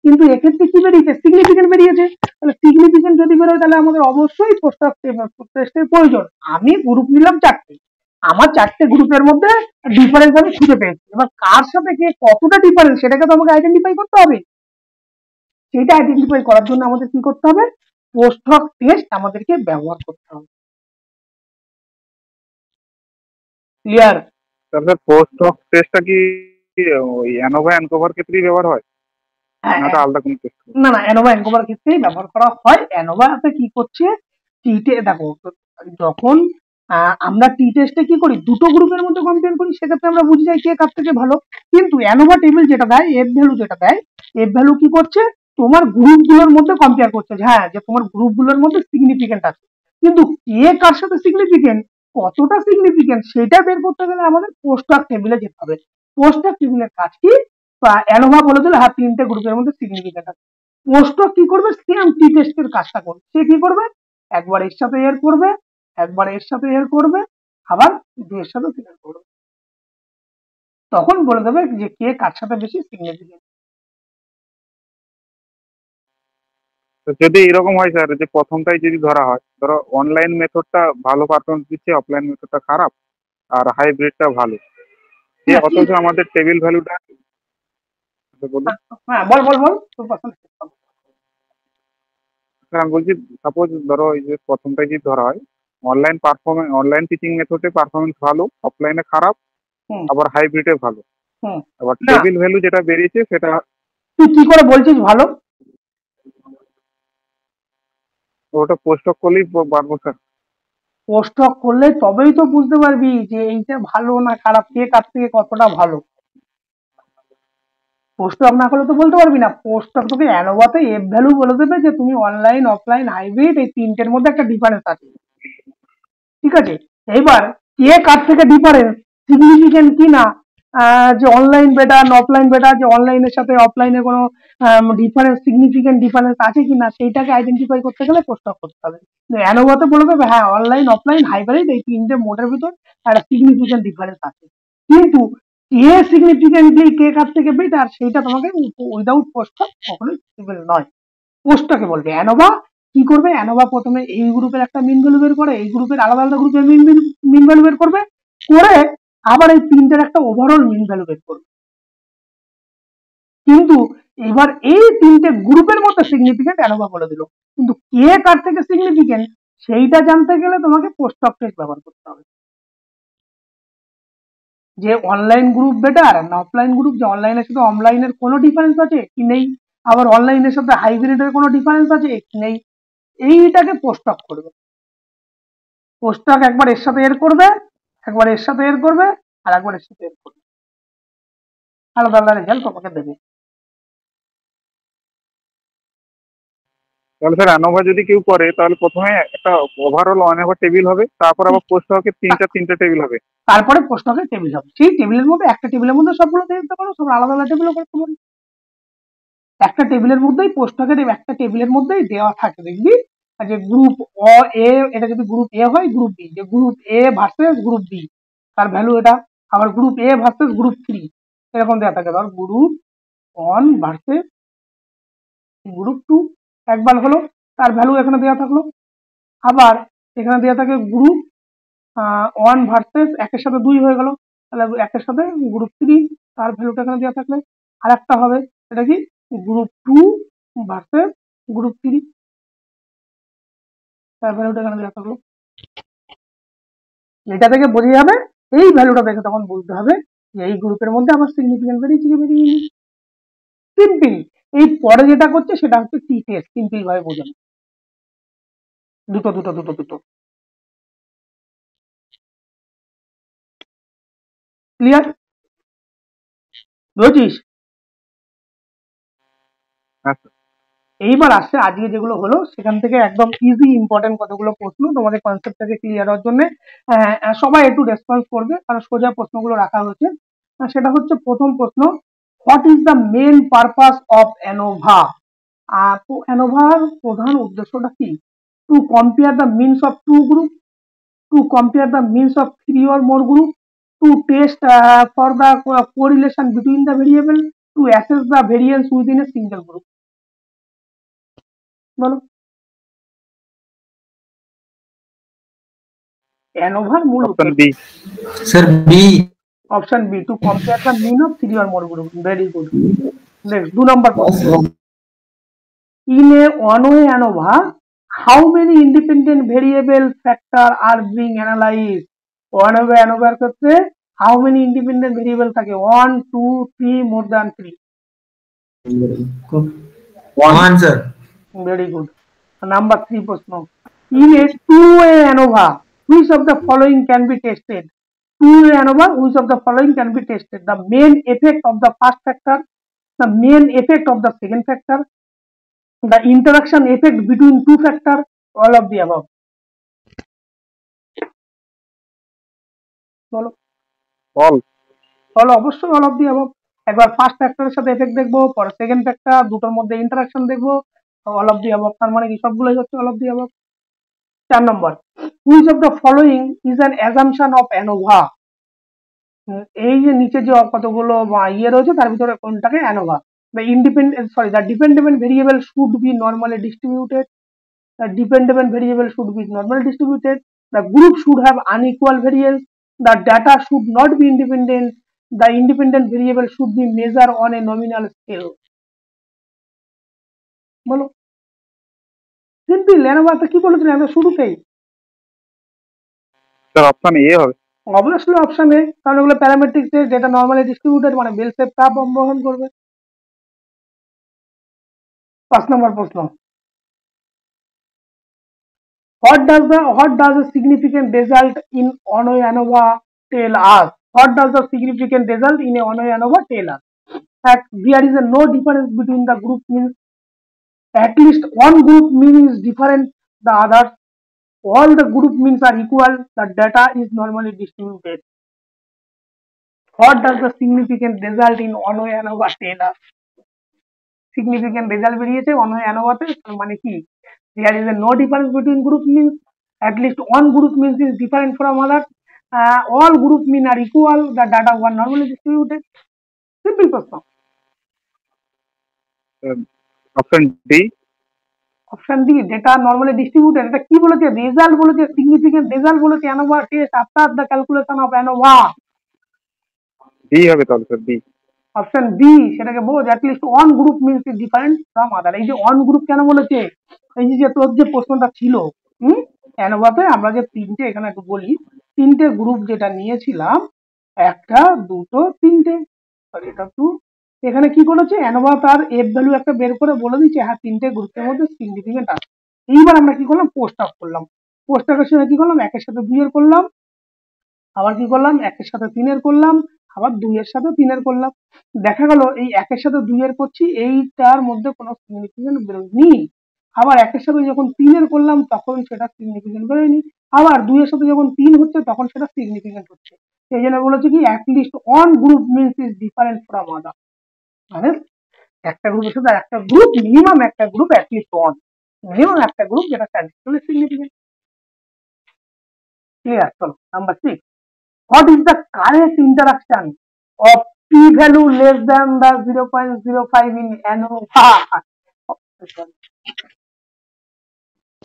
Speaker 2: কিন্তু এক্ষেত্রে কি বেরিয়েছে? সিগনিফিকেন্ট বেরিয়েছে। তাহলে সিগনিফিকেন্ট যদি বেরোয় তাহলে আমাদের অবশ্যই পোস্ট অফ টেস্টের প্রয়োজন। আমি গ্রুপ নিলাম চারটে, আমার চারটে গ্রুপের মধ্যে ডিফারেন্স আমি খুঁজে পেয়েছি। এবার কার সাথে কে কতটা ডিফারেন্স সেটাকে তো আমাকে আইডেন্টিফাই করতে হবে। সেটা আইডেন্টিফাই করার জন্য আমাদের কি করতে হবে? পোস্ট অফ টেস্ট আমাদেরকে ব্যবহার করতে হবে। ক্লিয়ার?
Speaker 4: তাহলে পোস্ট অফ টেস্টটা কি ওই অ্যানোভা অ্যানকোভার ক্ষেত্রেই ব্যবহার হয়,
Speaker 2: হ্যাঁ,
Speaker 4: না ওটা আলাদা কোনো টেস্ট?
Speaker 2: না না, অ্যানোভা অ্যাঙ্কোভার ক্ষেত্রেই ব্যবহার করা হয়। অ্যানোভাতে কি করছে, টিটে দেখো, যখন আমরা টি টেস্টে কি করি, দুটো গ্রুপের মধ্যে কম্পেয়ার করি, সেক্ষেত্রে আমরা বুঝে যাই কে কার থেকে ভালো। কিন্তু অ্যানোভা টেবিল যেটা দেয়, এফ ভ্যালু যেটা দেয়, এফ ভ্যালু কি করছে, তোমার গ্রুপগুলোর মধ্যে কম্পেয়ার করছে, যে হ্যাঁ যে তোমার গ্রুপগুলোর মধ্যে সিগনিফিকেন্ট আছে। কিন্তু কে কার সাথে সিগনিফিকেন্ট, কতটা সিগনিফিকেন্ট, সেটা বের করতে গেলে আমাদের পোস্ট অফ টেবিলে যেতে হবে। পোস্ট অফ টেবিলের কাজ কি, অ্যানোভা বলে দিল হ্যাঁ তিনটে গ্রুপের মধ্যে সিগনিফিকেন্ট আছে। পোস্ট অফ কি করবে, সেম টি টেস্টের কাজটা করবে। সে কি করবে, একবার এর সাথে এর করবে, একবার এর সাথে এর করবে, আবার দুয়ের সাথে তিনের করবে। তখন বলে দেবে যে কে কার সাথে বেশি সিগনিফিকেন্ট।
Speaker 4: তো যদি এরকম হয় স্যার যে প্রথমটাই যদি ধরা হয়, ধরো অনলাইন মেথডটা ভালো পারফরমেন্স দিচ্ছে, অফলাইন মেথডটা খারাপ, আর হাইব্রিডটা ভালো, যে অথচ আমাদের টেবিল ভ্যালুটা বলুন।
Speaker 2: হ্যাঁ বল বল বল, তোর পছন্দ।
Speaker 4: স্যার আমি বলছি সাপোজ ধরো এই যে প্রথমটাই যদি ধরা হয়, অনলাইন টিচিং মেথডে পারফরমেন্স ভালো, অফলাইনে খারাপ,
Speaker 2: হুম
Speaker 4: আবার হাইব্রিডে ভালো,
Speaker 2: হুম।
Speaker 4: আবার
Speaker 2: না,
Speaker 4: টেবিল ভ্যালু যেটা বেরিয়েছে সেটা
Speaker 2: তুই কি করে বলছিস ভালো?
Speaker 4: ওটা পোস্ট অফ করলেই পারবো স্যার।
Speaker 2: পোস্ট অফ করলে তবেই তো বুঝতে পারবি যে এইটা ভালো না খারাপ, কে কার থেকে কতটা ভালো। পোস্ট অফ না করলে তো বলতে পারবি না। পোস্ট অফ তোকে অ্যানোভাতে এফ ভ্যালু বলে দেবে যে তুমি অনলাইন, অফলাইন, হাইব্রিড এই তিনটের মধ্যে একটা ডিফারেন্স আছে। ঠিক আছে, এইবার কে কার থেকে ডিফারেন্স সিগনিফিকেন্ট কি না, যে অনলাইন বেটার না অফলাইন বেটার, যে অনলাইনের সাথে অফলাইনে কোনো ডিফারেন্স, সিগনিফিকেন্ট ডিফারেন্স আছে কিনা, সেইটাকে আইডেন্টিফাই করতে গেলে পোস্ট অফ করতে হবে। অ্যানোভাতে বলে দেবে হ্যাঁ অনলাইন, অফলাইন, হাইব্রিড এই তিনটে মোডের ভিতর একটা সিগনিফিকেন্ট ডিফারেন্স আছে। কিন্তু কে সিগনিফিকেন্টলি কে কার থেকে বেটার সেইটা তোমাকে উইদাউট পোস্ট অফ কখনোই পসিবল নয়। পোস্টটাকে বলবে অ্যানোভা কি করবে, অ্যানোভা প্রথমে এই গ্রুপের একটা মিন ভ্যালু বের করে, এই গ্রুপের আলাদা আলাদা গ্রুপের মিন ভ্যালু বের করবে, করে আবার এই তিনটের একটা ওভারঅল মিন ভ্যালু বের করবে। কিন্তু এবার এই তিনটে গ্রুপের মধ্যে সিগনিফিকেন্ট অ্যানোভা বলে দিল, কিন্তু কে কার থেকে সিগনিফিকেন্ট সেইটা জানতে গেলে তোমাকে পোস্ট অফ টেস্ট ব্যবহার করতে হবে। যে অনলাইন গ্রুপ বেটার না অফলাইন গ্রুপ, যে অনলাইনের সাথে অফলাইনের কোনো ডিফারেন্স আছে কি নেই, আবার অনলাইনের সাথে হাইব্রিডের কোনো ডিফারেন্স আছে কি নেই, এইটাকে পোস্ট অফ করবে। পোস্ট অফ একবার এর সাথে এর করবে, একবার এর সাথে এর করবে, আর একবার এর সাথে এর করবে, আলাদা আলাদা রেজাল্ট তোমাকে দেবে।
Speaker 4: তাহলে স্যার অ্যানোভা যদি কেউ করে তাহলে প্রথমে একটা ওভারঅল অ্যানোভা টেবিল হবে, তারপর আবার পোস্ট অফে তিনটা টেবিল হবে।
Speaker 2: তারপরে পোস্ট অফের টেবিল হবে, সেই টেবিলের মধ্যে একটা টেবিলের মধ্যে সবগুলো দিয়ে দিতে পারো, সব আলাদা আলাদা টেবিলও করতে পারো। একটা টেবিলের মধ্যেই পোস্ট অফের একটা টেবিলের মধ্যেই দেওয়া থাকে, দেখবি যে গ্রুপ অ এ, এটা যদি গ্রুপ এ হয়, গ্রুপ বি, যে group A versus group B তার ভ্যালু এটা, আবার গ্রুপ এ ভার্সেস গ্রুপ 3 এরকম দেওয়া থাকে। ধর গ্রুপ 1 ভার্সেস গ্রুপ 2 একবার হলো, তার ভ্যালু এখানে দেওয়া থাকলো। আবার এখানে দেওয়া থাকে গ্রুপ 1 ভার্সেস একের সাথে 2 হয়ে গেল, তাহলে একের সাথে গ্রুপ 3 তার ভ্যালুটা এখানে দেওয়া থাকলে। আর একটা হবে সেটা কি গ্রুপ 2 ভার্সেস গ্রুপ 3। তার ভ্যালুটা এখানে দেওয়া থাকলো। এটা থেকে বোঝা যাবে, এই ভ্যালুটা দেখে তখন বলতে হবে যে এই গ্রুপের মধ্যে আমার সিগনিফিকেন্ট বেরিয়েছে কি বেরিয়েছে। সিম্পল। এই পরে যেটা করছে সেটা হচ্ছে টি টেস্ট, সিম্পল ভাবে বোঝানো। দুটো দুটো দুটো দুটো ক্লিয়ার বুঝছিস?
Speaker 4: আচ্ছা
Speaker 2: এইবার আসছে আজকে যেগুলো হলো সেখান থেকে একদম ইজি ইম্পর্টেন্ট কতগুলো প্রশ্ন তোমাদের কনসেপ্টটাকে ক্লিয়ার হওয়ার জন্য সবাই একটু রেসপন্স করবে, কারণ সোজা প্রশ্নগুলো রাখা হয়েছে। সেটা হচ্ছে প্রথম প্রশ্ন, what is the main purpose of ANOVA? তো অ্যানোভার প্রধান উদ্দেশ্যটা কি? To compare the means of two group, to compare the means of 3 or more group, to test for the correlation between the variable, to assess the variance within a single group। বলো অ্যানোভার মূল
Speaker 4: option
Speaker 2: উদ্দেশ্য।
Speaker 4: B.
Speaker 5: Sir B.
Speaker 2: Option B, to compare the mean of 3 or more group। Very good. Next 2 number প্রশ্ন, in a one-way ANOVA how many independent variable factor are being analyzed? one-way ANOVA এর ক্ষেত্রে how many independent variable থাকে? 1 2 3 more than 3?
Speaker 5: One sir.
Speaker 2: Very good. Number 3 প্রশ্ন, in a two-way ANOVA which of the following can be tested? Two-way ANOVA which of the following can be tested? The main effect of the first factor, the main effect of the second factor, the interaction effect between two factor, all of the above। বলো
Speaker 4: all.
Speaker 2: বলো অবশ্যই all of the above। একবার first ফ্যাক্টরের সাথে effect দেখবো, পরে second factor, দুটোর মধ্যে ইন্টারাকশন দেখবো, all of the above। তার মানে কি সবগুলোই হচ্ছে all of the above। 4 number, which of the following is an assumption of ANOVA? এই যে নিচে যে কতগুলো ইয়ে রয়েছে তার ভিতরে কোনটাকে ANOVA? The dependent variable should be normally distributed, the dependent variable should be normally distributed, the group should have unequal variance, the data should not be independent, the independent variable should be measured on a nominal scale। বলো simple. ANOVA তে কি বলেছিলেন আমরা শুরুতেই?
Speaker 4: Sir option A হবে।
Speaker 2: Obviously option A, কারণ ওগুলো parametric test, data normally distributed, মানে বেল শেপ কার্ভ বহন করবে। 5 নম্বর প্রশ্ন, what does a significant result in one-way ANOVA tell us? What does the significant result in a one-way ANOVA tell us? That there is no difference between the group means, at least one group mean is different the others, all the group means are equal, the data is normally distributed। What does the significant result in one-way ANOVA tell us? Significant result বেরিয়েছে one-way ANOVA তে, মানে কি? There is no difference between group means, at least one group means is different from others, all group mean are equal, the data were normally distributed। Simple প্রশ্ন।
Speaker 4: Option D.
Speaker 2: Option D, data normally distributed. এটা কি বলেছে? Result বলেছে, significant result বলেছে ANOVA test after the calculation of ANOVA।
Speaker 4: D হবে তাহলে sir, D.
Speaker 2: Option B, সেটাকে বোঝ, at least one group means is different from other। এই যে one group কেন বলেছে? এই যে তোর যে প্রশ্নটা ছিল ANOVA তে আমরা যে তিনটে, এখানে একটু বলি, তিনটে গ্রুপ যেটা নিয়েছিলাম, একটা দুটো তিনটে, সরি এটা টু, এখানে কি করেছে ANOVA তার এফ ভ্যালু একটা বের করে বলে দিচ্ছে হ্যাঁ তিনটে গ্রুপের মধ্যে সিগনিফিকেন্ট আছে। এইবার আমরা কি করলাম? পোস্ট আপ করলাম। পোস্ট আপের সময় কি করলাম? একের সাথে দুইয়ের করলাম, আবার কি করলাম? একের সাথে তিনের করলাম, আবার দুইয়ের সাথে তিনের করলাম। দেখা গেল এই একের সাথে দুইয়ের করছি, এইটার মধ্যে কোনো সিগনিফিকেন্ট বেরোয়নি। আবার একের সাথে যখন তিনের করলাম তখন সেটা সিগনিফিকেন্ট বেরোয়নি। আবার দুইয়ের সাথে যখন তিন হচ্ছে তখন সেটা সিগনিফিকেন্ট হচ্ছে। সেই জন্য বলেছে কি at least one group means is different from other, মানে একটা গ্রুপের সাথে একটা গ্রুপ, মিনিমাম একটা গ্রুপ, অ্যাটলিস্ট ওয়ান, মিনিমাম একটা গ্রুপ যেটা স্ট্যাটিস্টিক্যালি সিগনিফিকেন্ট। ক্লিয়ার? চলো number 6, what is the correct interaction of p-value less than the 0.05 in ANOVA?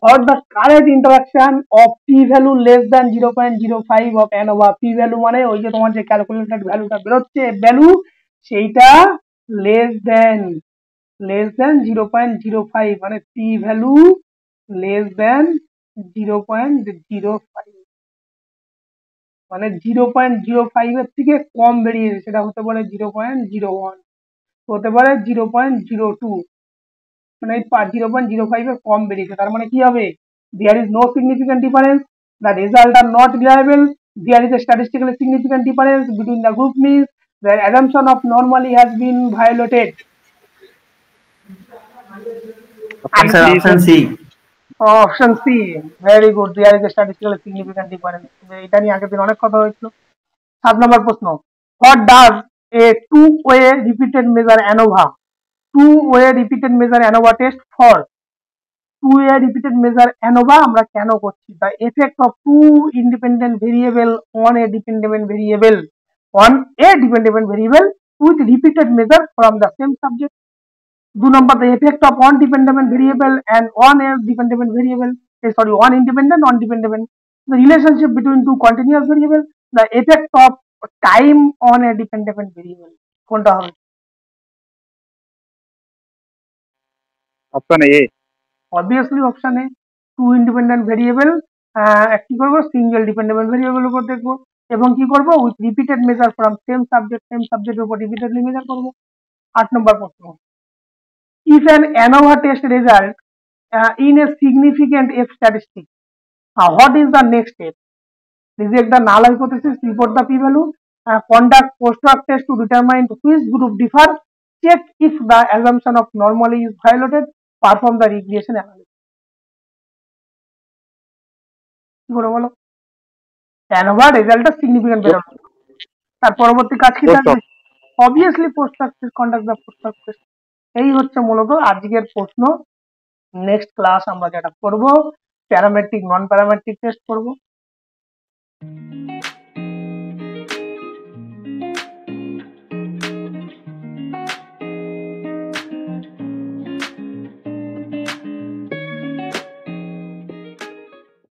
Speaker 2: What the correct interaction of p-value less than 0.05 of ANOVA? p-value মানে ওই যে তোমার যে calculated ভ্যালুটা বেরোচ্ছে ভ্যালু, সেইটা লেস দেন 0.05 মানে পি ভ্যালু লেস দেন 0.05 মানে 0.05 এর থেকে কম বেরিয়েছে, সেটা হতে পারে 0.01, হতে পারে 0.02, মানে 0.05 এর কম বেরিয়েছে। তার মানে কি হবে? There is no significant difference, the result are not reliable, there is a statistically significant difference between the group, means the assumption of normally has been violated.
Speaker 5: Sir, option C.
Speaker 2: Option C, very good, there is a statistically significant difference. এটা নিয়ে আগের দিন অনেক কথা হয়েছিল। 7 নম্বর প্রশ্ন, what does a two-way repeated measure ANOVA test for? two-way repeated measure ANOVA আমরা কেন করছি? the effect of two independent variable on a dependent variable with repeated measure from the same subject. 2 number, the effect of one dependent variable and one dependent variable, one independent, one dependent, the relationship between two continuous variables, the effect of time on a dependent variable. কোনটা হবে?
Speaker 4: Option A.
Speaker 2: Obviously option A, two independent variable, কি করব, single dependent variable উপর দেখব এবং কি করব, with repeated measure from same সাবজেক্টের উপর রিপিটেডলি মেজার করব। 8 নম্বর প্রশ্ন, if an ANOVA test result in a significant F statistic, what is the next step? Reject the null hypothesis, report the p-value, conduct post-hoc test to determine which group differ, check if the assumption of normally is violated, perform the regression analysis. কি করে বলো? ANOVA রেজাল্টটা significant বের হবে, তার পরবর্তী কাজ কি থাকবে? Obviously post hoc test, conduct the post hoc test. এই হচ্ছে মূলত আজকের প্রশ্ন। নেক্সট ক্লাস আমরা যেটা করব, প্যারামেট্রিক নন প্যারামেট্রিক টেস্ট করব।